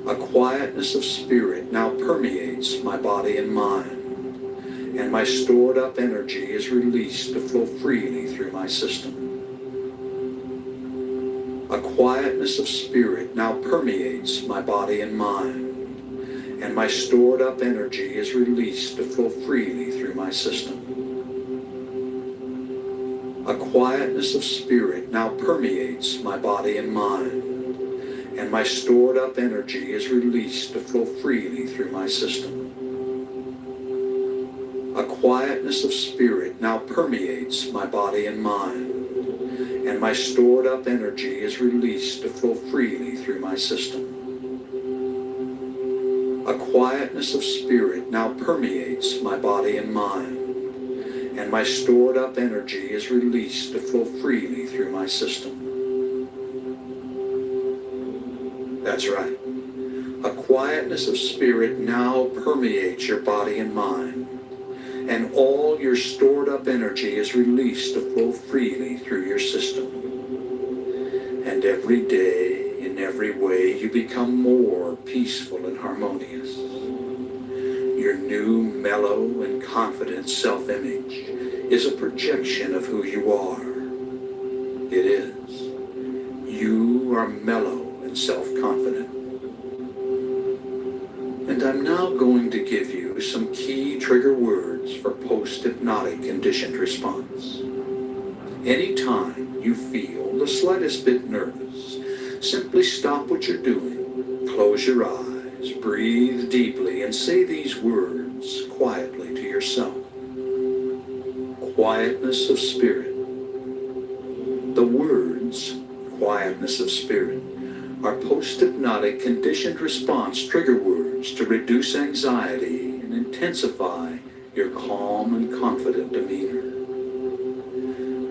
Speaker 20: A quietness of spirit now permeates my body and mind, and my stored up energy is released to flow freely through my system. A quietness of spirit now permeates my body and mind, and my stored up energy is released to flow freely through my system. A quietness of spirit now permeates my body and mind, and my stored up energy is released to flow freely through my system. A quietness of spirit now permeates my body and mind, and my stored up energy is released to flow freely through my system. A quietness of spirit now permeates my body and mind, and my stored up energy is released to flow freely through my system. That's right. A quietness of spirit now permeates your body and mind, and all your stored up energy is released to flow freely through your system. And every day, in every way, you become more peaceful and harmonious. Your new, mellow, and confident self-image is a projection of who you are. It is. You are mellow and self-confident. And I'm now going to give you some key trigger words for post-hypnotic conditioned response. Anytime you feel the slightest bit nervous, simply stop what you're doing, close your eyes, breathe deeply, and say these words quietly to yourself. Quietness of spirit. The words quietness of spirit are post-hypnotic conditioned response trigger words to reduce anxiety and intensify your calm and confident demeanor.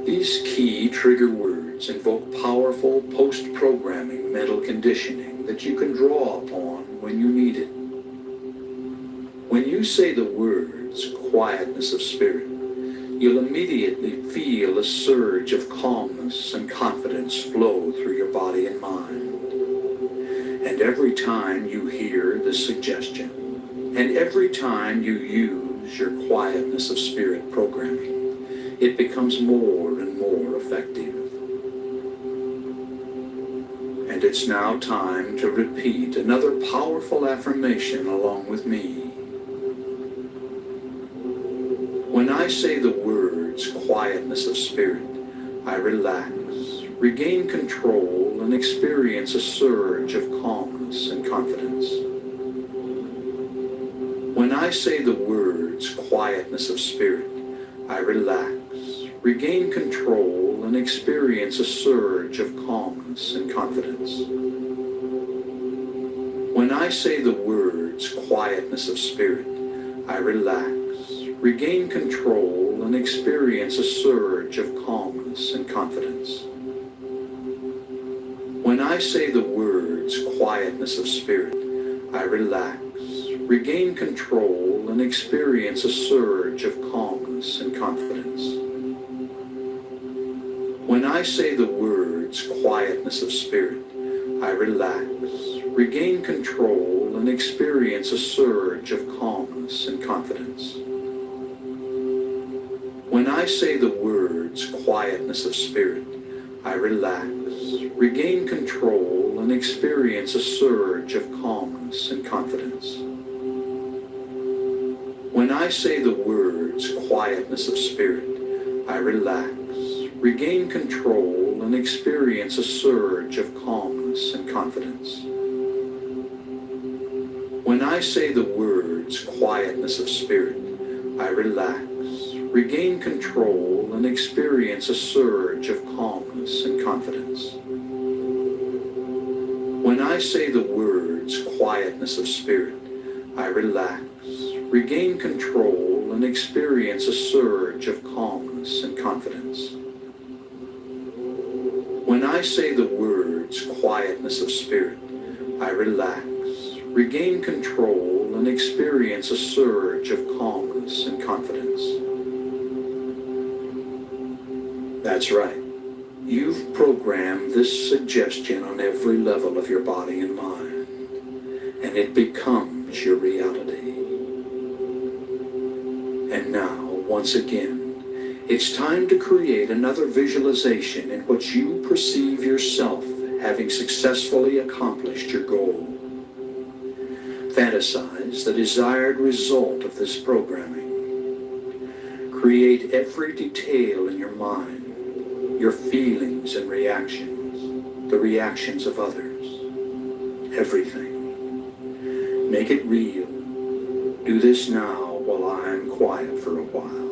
Speaker 20: These key trigger words invoke powerful post-programming mental conditioning that you can draw upon when you need it. When you say the words quietness of spirit, you'll immediately feel a surge of calmness and confidence flow through your body and mind. And every time you hear this suggestion, and every time you use your quietness of spirit programming, it becomes more and more effective. And it's now time to repeat another powerful affirmation along with me. When I say the words quietness of spirit, I relax, regain control, and experience a surge of calmness and confidence. When I say the words quietness of spirit, I relax, regain control, and experience a surge of calmness and confidence. When I say the words quietness of spirit, I relax, regain control, and experience a surge of calmness and confidence. When I say the words quietness of spirit, I relax, regain control, and experience a surge of calmness and confidence. When I say the words quietness of spirit, I relax, regain control, control and experience a surge of calmness and confidence. When I say the words quietness of spirit, I relax, regain control, and experience a surge of calmness and confidence. When I say the words quietness of spirit, I relax, regain control, and experience a surge of calmness and confidence. When I say the words quietness of spirit, I relax, regain control, and experience a surge of calmness and confidence. When I say the words quietness of spirit, I relax, regain control, and experience a surge of calmness and confidence. When I say the words quietness of spirit, I relax, regain control, and experience a surge of calmness and confidence. That's right. You've programmed this suggestion on every level of your body and mind, and it becomes your reality. And now, once again, it's time to create another visualization in which you perceive yourself having successfully accomplished your goal. Fantasize the desired result of this programming. Create every detail in your mind, your feelings and reactions, the reactions of others, everything. Make it real. Do this now while I'm quiet for a while.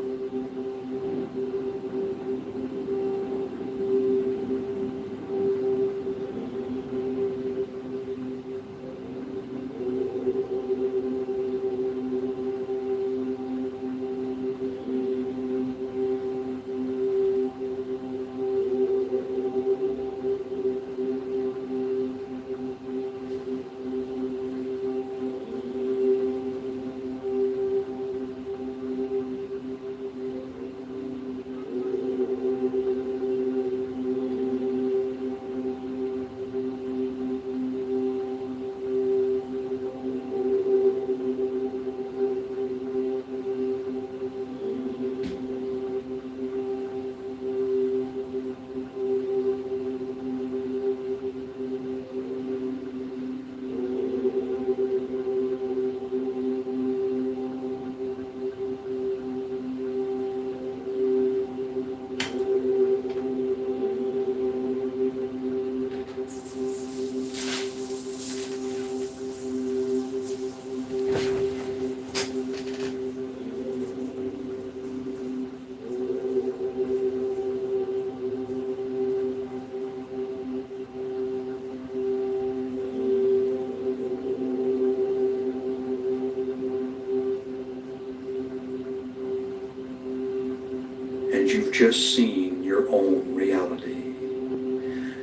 Speaker 20: And you've just seen your own reality.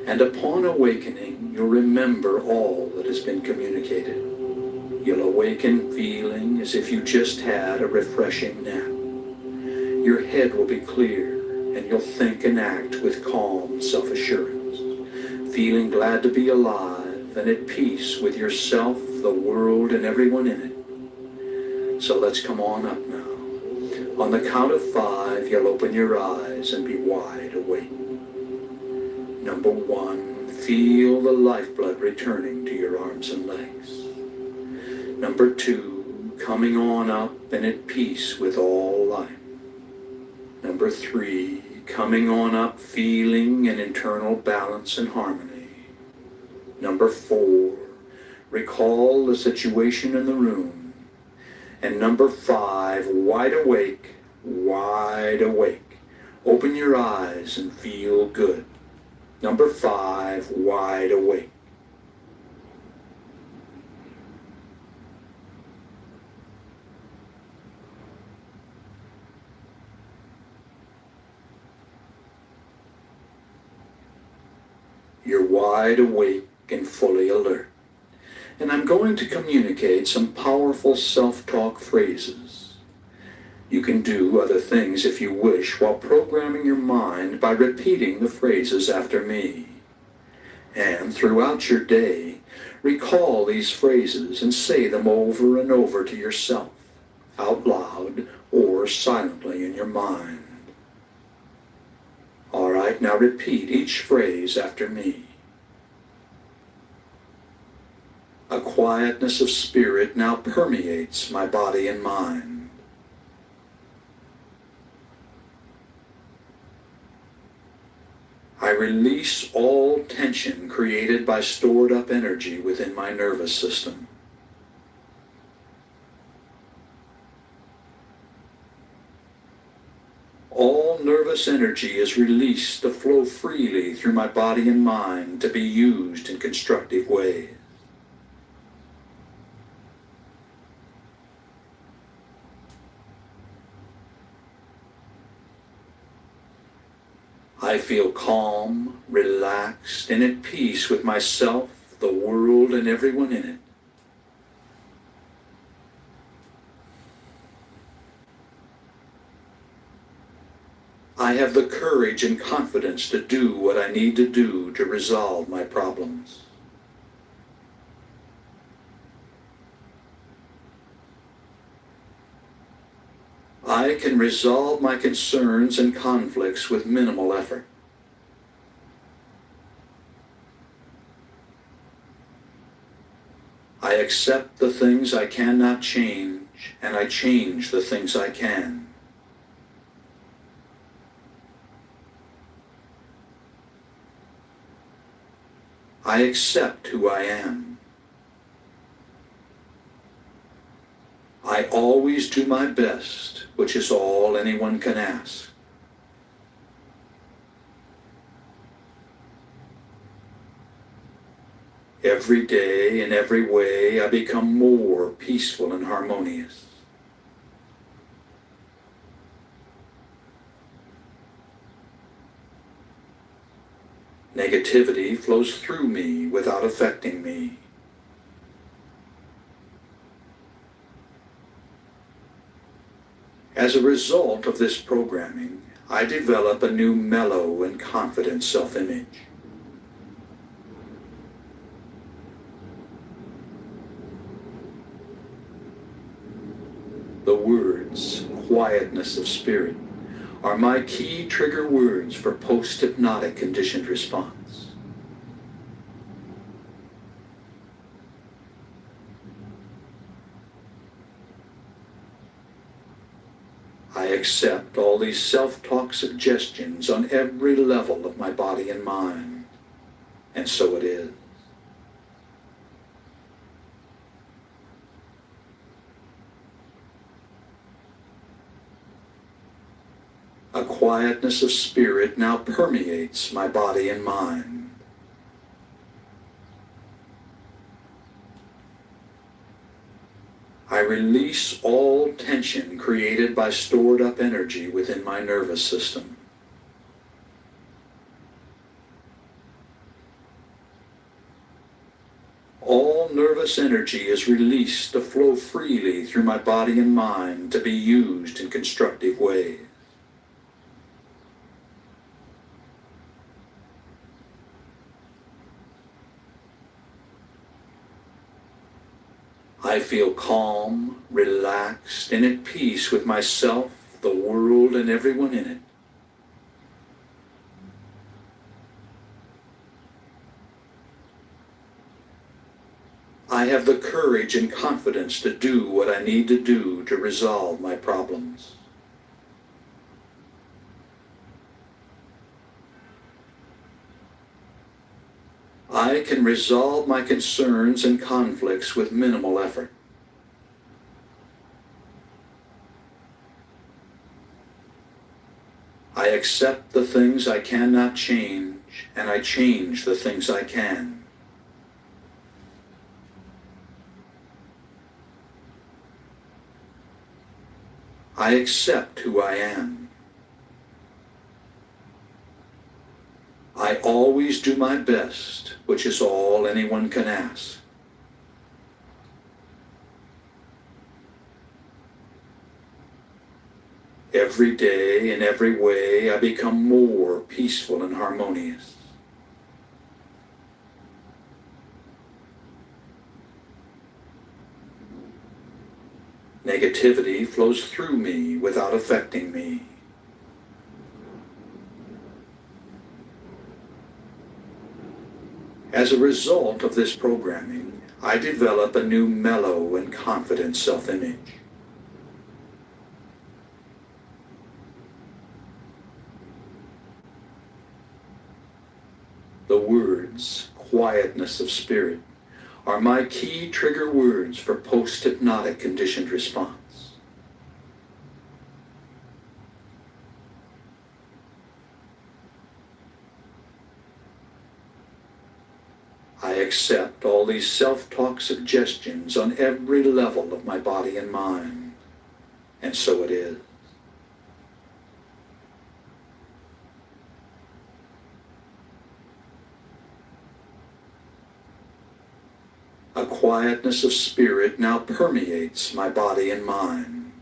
Speaker 20: And upon awakening, you'll remember all that has been communicated. You'll awaken feeling as if you just had a refreshing nap. Your head will be clear, and you'll think and act with calm self-assurance, feeling glad to be alive and at peace with yourself, the world, and everyone in it. So let's come on up now. On the count of 5, you'll open your eyes and be wide awake. Number 1, feel the lifeblood returning to your arms and legs. Number 2, coming on up and at peace with all life. Number 3, coming on up feeling an internal balance and harmony. Number 4, recall the situation in the room. And number 5, wide awake, wide awake. Open your eyes and feel good. Number 5, wide awake. You're wide awake and fully alert. And I'm going to communicate some powerful self-talk phrases. You can do other things if you wish while programming your mind by repeating the phrases after me. And throughout your day, recall these phrases and say them over and over to yourself, out loud or silently in your mind. All right, now repeat each phrase after me. A quietness of spirit now permeates my body and mind. I release all tension created by stored up energy within my nervous system. All nervous energy is released to flow freely through my body and mind to be used in constructive ways. I feel calm, relaxed, and at peace with myself, the world, and everyone in it. I have the courage and confidence to do what I need to do to resolve my problems. I can resolve my concerns and conflicts with minimal effort. I accept the things I cannot change, and I change the things I can. I accept who I am. I always do my best, which is all anyone can ask. Every day, in every way, I become more peaceful and harmonious. Negativity flows through me without affecting me. As a result of this programming, I develop a new mellow and confident self-image. The words, quietness of spirit, are my key trigger words for post-hypnotic conditioned response. I accept all these self-talk suggestions on every level of my body and mind, and so it is. A quietness of spirit now permeates my body and mind. I release all tension created by stored up energy within my nervous system. All nervous energy is released to flow freely through my body and mind to be used in constructive ways. I feel calm, relaxed, and at peace with myself, the world, and everyone in it. I have the courage and confidence to do what I need to do to resolve my problems. I can resolve my concerns and conflicts with minimal effort. I accept the things I cannot change, and I change the things I can. I accept who I am. I always do my best, which is all anyone can ask. Every day, in every way, I become more peaceful and harmonious. Negativity flows through me without affecting me. As a result of this programming, I develop a new mellow and confident self-image. The words, quietness of spirit, are my key trigger words for post-hypnotic conditioned response. I accept all these self-talk suggestions on every level of my body and mind, and so it is. A quietness of spirit now permeates my body and mind.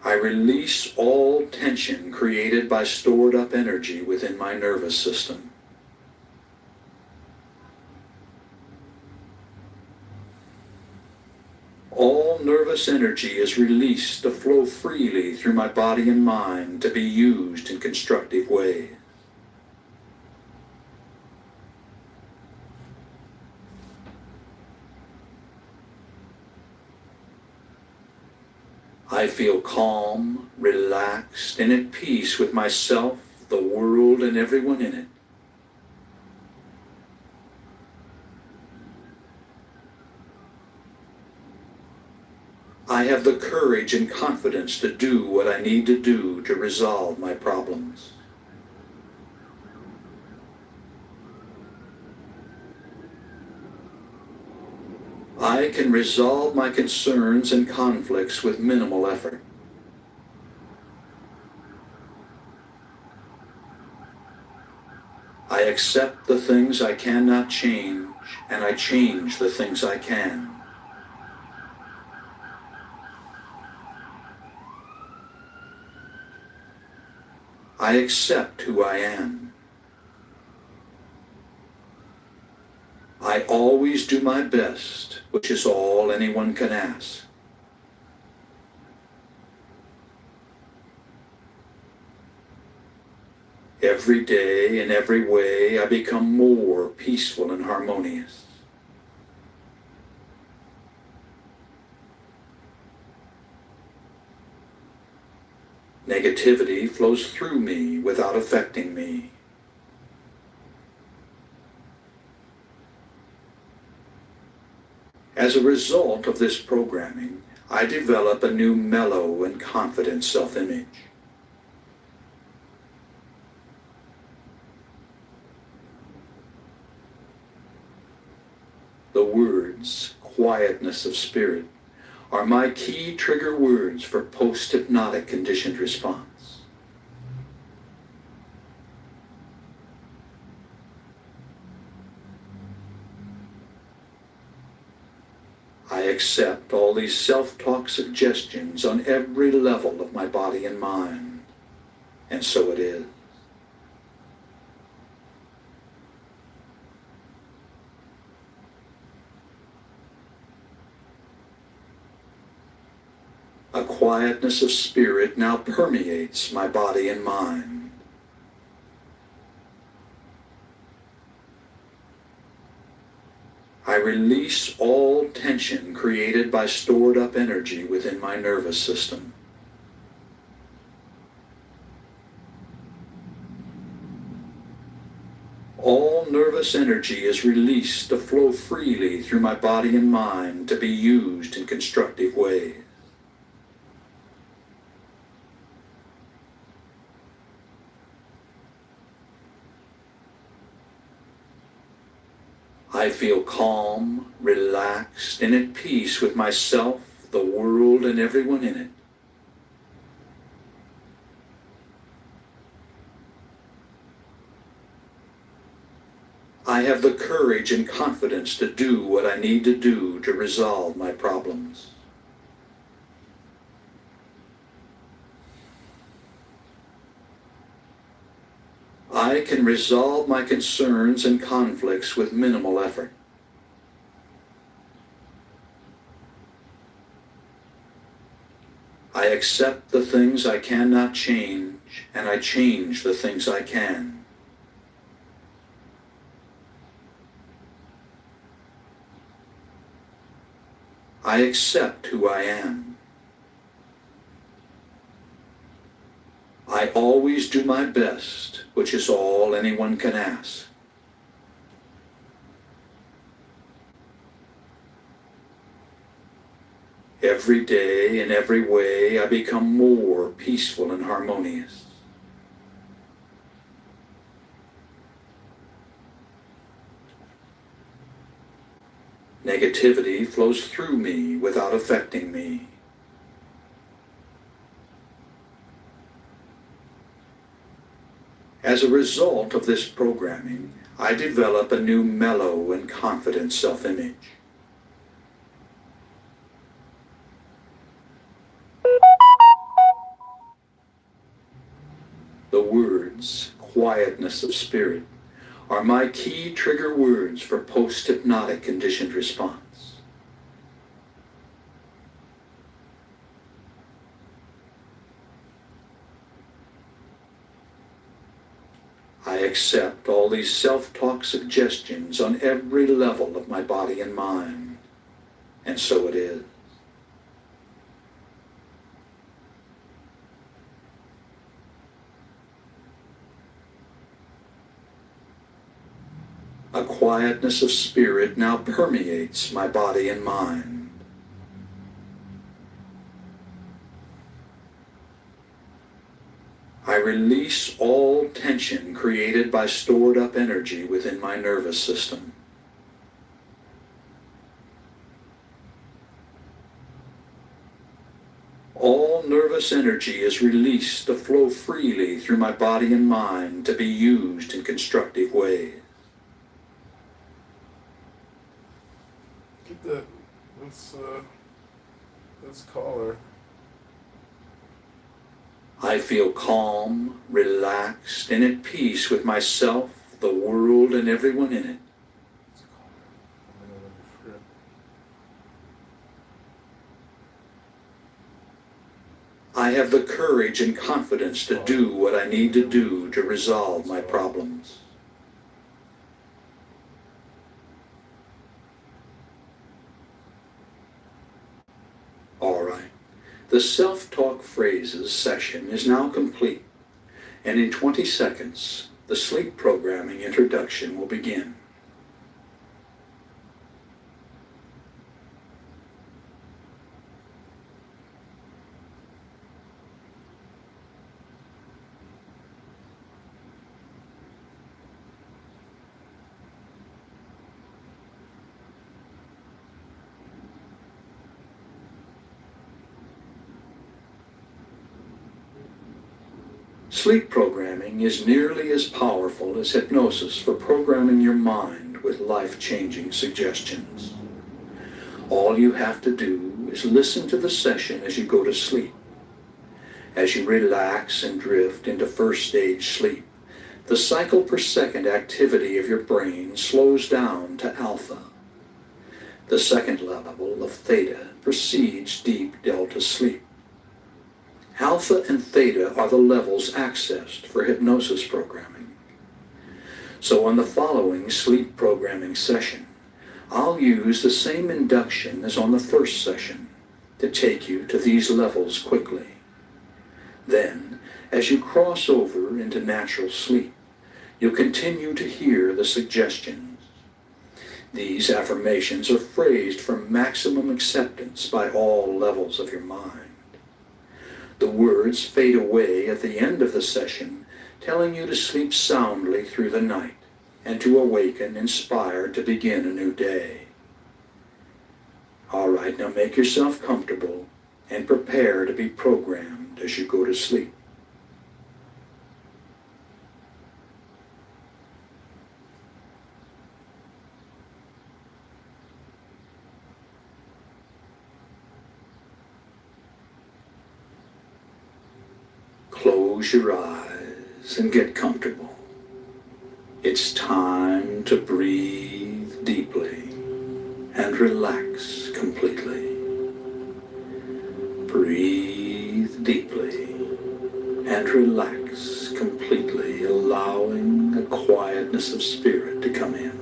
Speaker 20: I release all tension created by stored up energy within my nervous system. All nervous energy is released to flow freely through my body and mind to be used in constructive ways. I feel calm, relaxed, and at peace with myself, the world, and everyone in it. I have the courage and confidence to do what I need to do to resolve my problems. I can resolve my concerns and conflicts with minimal effort. I accept the things I cannot change, and I change the things I can. I accept who I am. I always do my best, which is all anyone can ask. Every day, in every way, I become more peaceful and harmonious. Negativity flows through me without affecting me. As a result of this programming, I develop a new mellow and confident self-image. The words, quietness of spirit, are my key trigger words for post-hypnotic conditioned response. I accept all these self-talk suggestions on every level of my body and mind, and so it is. A quietness of spirit now permeates my body and mind. I release all tension created by stored up energy within my nervous system. All nervous energy is released to flow freely through my body and mind to be used in constructive ways. I feel calm, relaxed, and at peace with myself, the world, and everyone in it. I have the courage and confidence to do what I need to do to resolve my problems. I can resolve my concerns and conflicts with minimal effort. accept the things I cannot change, and I change the things I can. I accept who I am. I always do my best, which is all anyone can ask. Every day, in every way, I become more peaceful and harmonious. Negativity flows through me without affecting me. As a result of this programming, I develop a new mellow and confident self-image. The words, quietness of spirit, are my key trigger words for post-hypnotic conditioned response. I accept all these self-talk suggestions on every level of my body and mind, and so it is. A quietness of spirit now permeates my body and mind. I release all tension created by stored up energy within my nervous system. All nervous energy is released to flow freely through my body and mind to be used in constructive ways.
Speaker 19: Get that. Let's call her.
Speaker 20: I feel calm, relaxed, and at peace with myself, the world, and everyone in it. I have the courage and confidence to do what I need to do to resolve my problems. All right. The self-talk phrases session is now complete, and in 20 seconds, the sleep programming introduction will begin. Sleep programming is nearly as powerful as hypnosis for programming your mind with life-changing suggestions. All you have to do is listen to the session as you go to sleep. As you relax and drift into first stage sleep, the cycle per second activity of your brain slows down to alpha. The second level of theta precedes deep delta sleep. Alpha and theta are the levels accessed for hypnosis programming. So on the following sleep programming session, I'll use the same induction as on the first session to take you to these levels quickly. Then, as you cross over into natural sleep, you'll continue to hear the suggestions. These affirmations are phrased for maximum acceptance by all levels of your mind. The words fade away at the end of the session, telling you to sleep soundly through the night and to awaken inspired to begin a new day. All right, now make yourself comfortable and prepare to be programmed as you go to sleep. Close your eyes and get comfortable. It's time to breathe deeply and relax completely. Breathe deeply and relax completely, allowing a quietness of spirit to come in.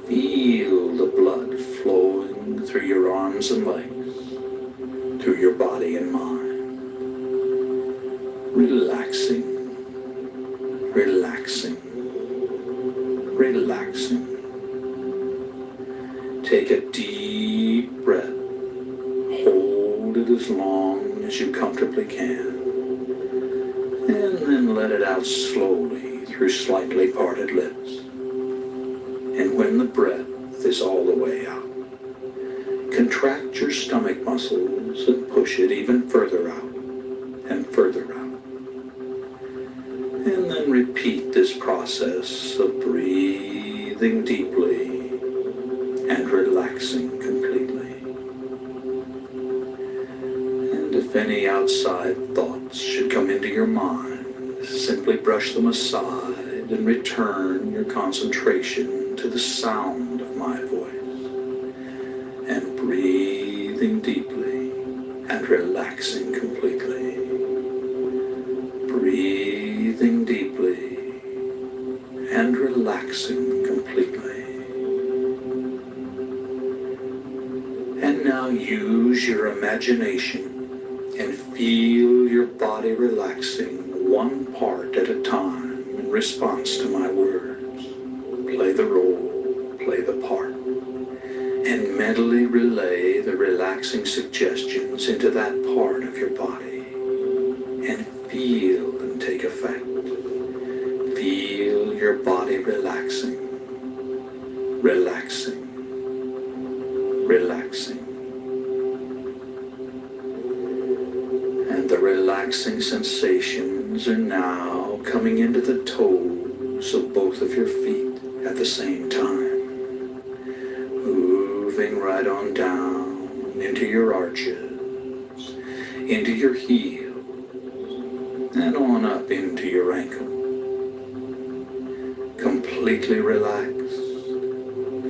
Speaker 20: Feel the blood flowing through your arms and legs, through your body and mind. Relaxing, relaxing, relaxing. Take a deep breath. Hold it as long as you comfortably can. And then let it out slowly through slightly parted lips. And when the breath is all the way out, contract your stomach muscles and push it even further out and further out. And then repeat this process of breathing deeply and relaxing completely. And if any outside thoughts should come into your mind, simply brush them aside and return your concentration to the sound of my voice, and breathing deeply and relaxing completely. Breathing deeply and relaxing completely. And now use your imagination and feel your body relaxing one part at a time in response to my words. Play the role, play the part, and mentally relay the relaxing suggestions into that part of your body, and feel them take effect. Feel your body relaxing, relaxing, relaxing. And the relaxing sensations are now coming into the toes of both of your feet at the same time, moving right on down into your arches, into your heels, and on up into your ankle. Completely relaxed,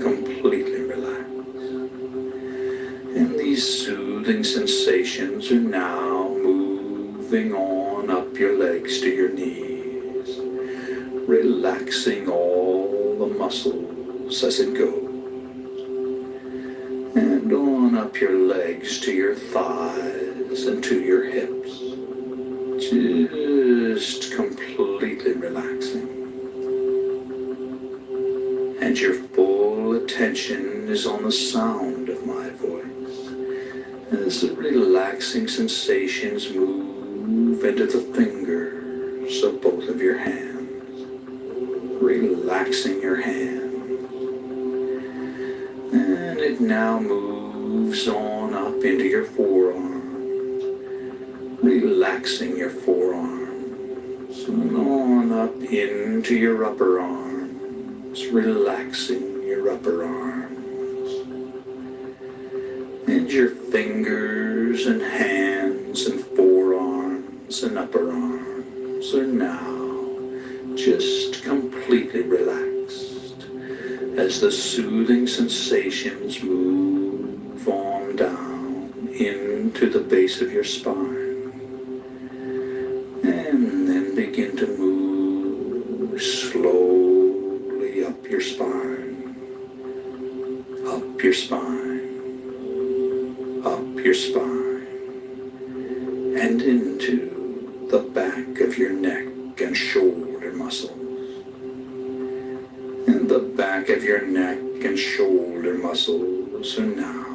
Speaker 20: completely relaxed. And these soothing sensations are now moving on up your legs to your knees, relaxing all the muscles as it goes, and on up your legs to your thighs and to your hips, just completely relaxing. And your full attention is on the sound of my voice as the relaxing sensations move into the fingers of both of your hands. Relaxing your hand, and it now moves on up into your forearms, relaxing your forearms, and on up into your upper arms, relaxing your upper arms, and your fingers and hands and forearms and upper arms are now just completely relaxed as the soothing sensations move on down into the base of your spine, and then begin to move slowly up your spine, up your spine, up your spine, and into the back of your neck and shoulder muscles. And the back of your neck and shoulder muscles are now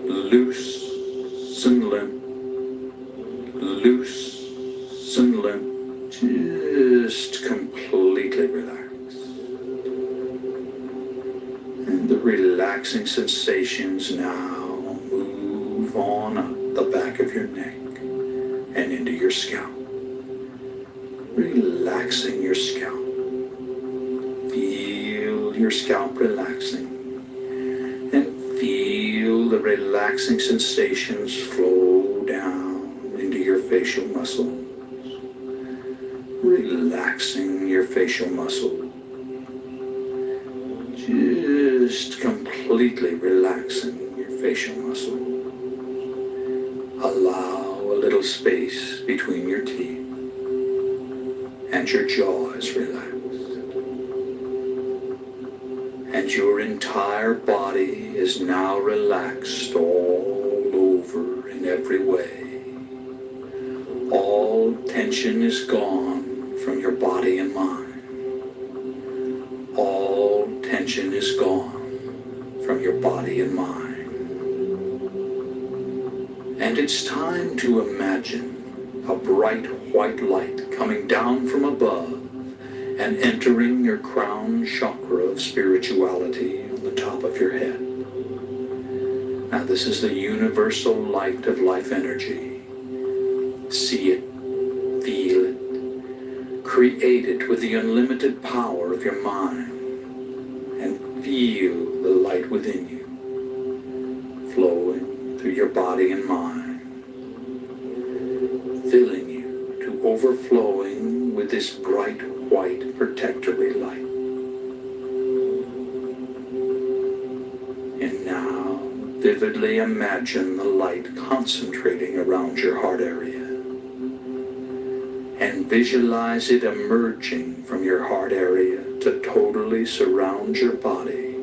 Speaker 20: loose and limp, loose and limp, just completely relaxed. And the relaxing sensations now move on up the back of your neck and into your scalp, relaxing your scalp. Feel your scalp relaxing, and feel the relaxing sensations flow down into your facial muscles, relaxing your facial muscles, just completely relaxing your facial muscles, space between your teeth, and your jaw is relaxed. And your entire body is now relaxed all over in every way. All tension is gone from your body and mind. All tension is gone from your body and mind. And it's time to imagine a bright white light coming down from above and entering your crown chakra of spirituality on the top of your head. Now this is the universal light of life energy. See it, feel it, create it with the unlimited power of your mind, and feel the light within you, flowing through your body and mind, filling you to overflowing with this bright white protectory light. And now, vividly imagine the light concentrating around your heart area. And visualize it emerging from your heart area to totally surround your body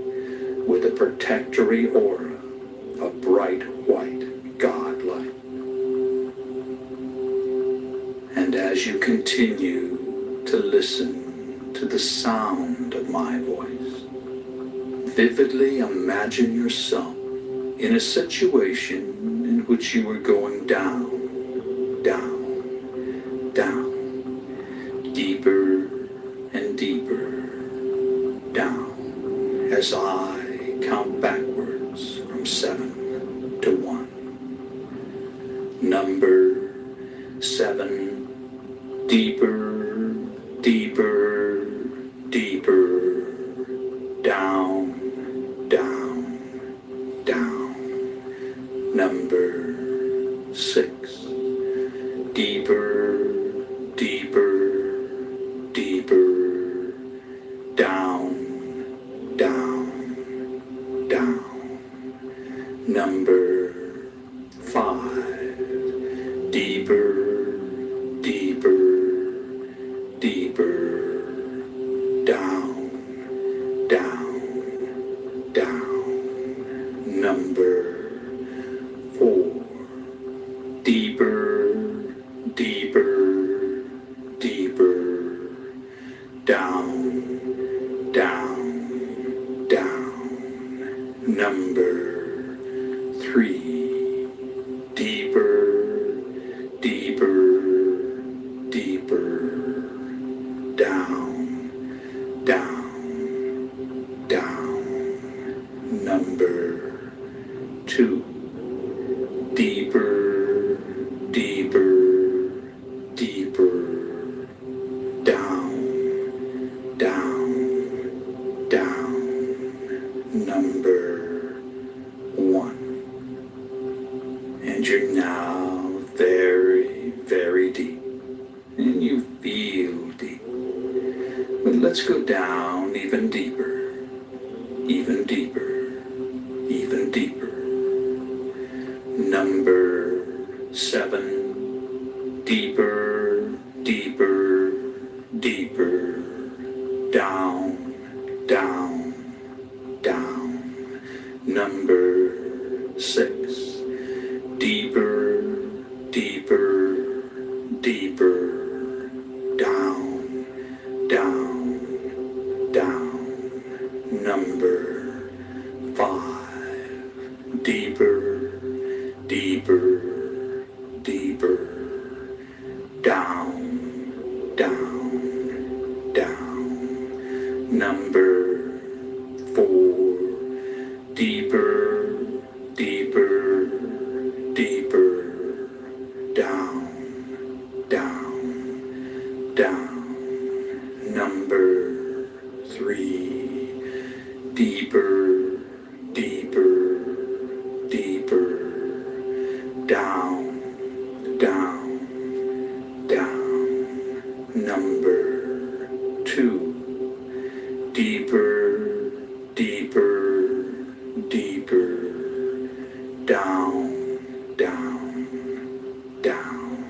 Speaker 20: with a protectory aura of bright white God light. And as you continue to listen to the sound of my voice, vividly imagine yourself in a situation in which you are going down, down, down, deeper and deeper down, as I count backwards from 7 to 1. Number 7, deeper, deeper, deeper, down, down, down. Number 6, deeper, deeper, deeper, down, down, down. Number 5, deeper, deeper, deeper, down, down, down. Number 4, deeper, deeper, deeper, down, down, down. Number 3, deeper, deeper, deeper, down, down, down. Number 2, deeper, deeper, deeper, down, down, down. Number 1. And you're now very, very deep. And you feel deep. But let's go down even deeper, even deeper, even deeper. Number 7, deeper, deeper, deeper, down, down, down. Number 6, deeper, deeper, deeper, down, down, down. Number 5, deeper, deeper, deeper, down, down, down. Number 4, deeper, deeper, deeper, down, down, down. Number 3, deeper, deeper, deeper, down, down, down. Number 2, deeper, deeper, deeper, down, down, down.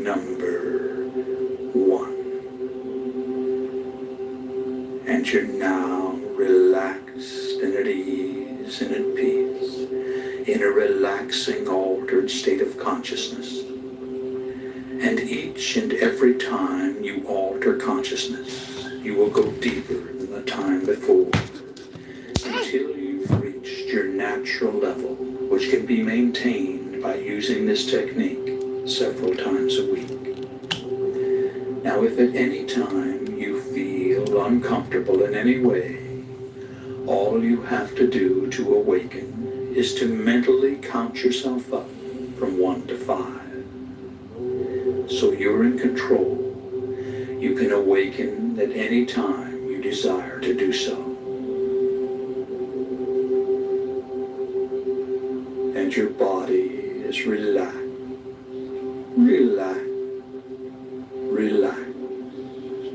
Speaker 20: number 1. And you're now relaxed and at ease and at peace, in a relaxing, altered state of consciousness. And each and every time you alter consciousness, you will go deeper than the time before, until you've reached your natural level, which can be maintained by using this technique several times a week. Now, if at any time you feel uncomfortable in any way, all you have to do to awaken is to mentally count yourself up from 1 to 5. So you're in control. You can awaken at any time you desire to do so. And your body is relaxed. Relaxed. Relaxed.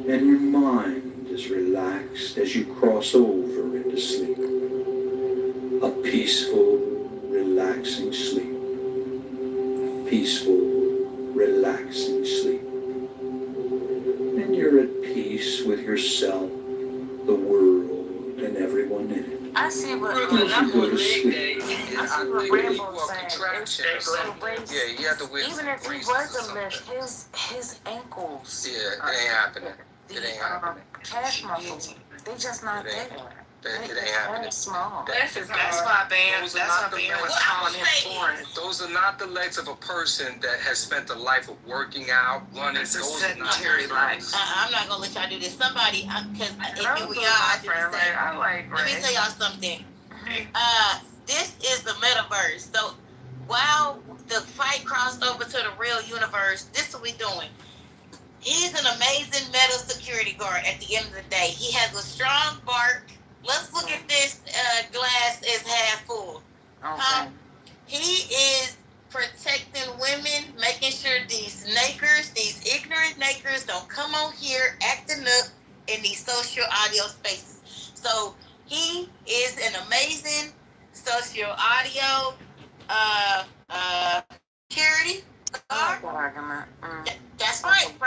Speaker 20: And your mind is relaxed as you cross over into sleep. A peaceful, relaxing sleep. Peaceful, relaxing sleep. And you're at peace with yourself, the world, and everyone in it.
Speaker 1: I see what
Speaker 20: As you go to sleep.
Speaker 1: I see what Rambo's saying.
Speaker 15: You have to wait.
Speaker 1: Even if he was a lift, his ankles.
Speaker 15: Yeah, it ain't happening. It ain't happening.
Speaker 1: Calf muscles, they just not there.
Speaker 15: It ain't happening.
Speaker 1: Very small.
Speaker 2: That's why Ben was calling him foreign.
Speaker 15: Those are not the legs of a person that has spent a life of working out, running.
Speaker 2: It's a sedentary life.
Speaker 23: I'm not gonna let y'all do this. Somebody, because if you were y'all, I do the same. Let me tell y'all something. This is the metaverse. So while the fight crossed over to the real universe, this is what we doing. He's an amazing meta security guard at the end of the day. He has a strong bark. Let's look at this glass as half full.
Speaker 1: Okay.
Speaker 23: He is protecting women, making sure these nakers, these ignorant nakers don't come on here acting up in these social audio spaces. So he is an amazing social audio security guard.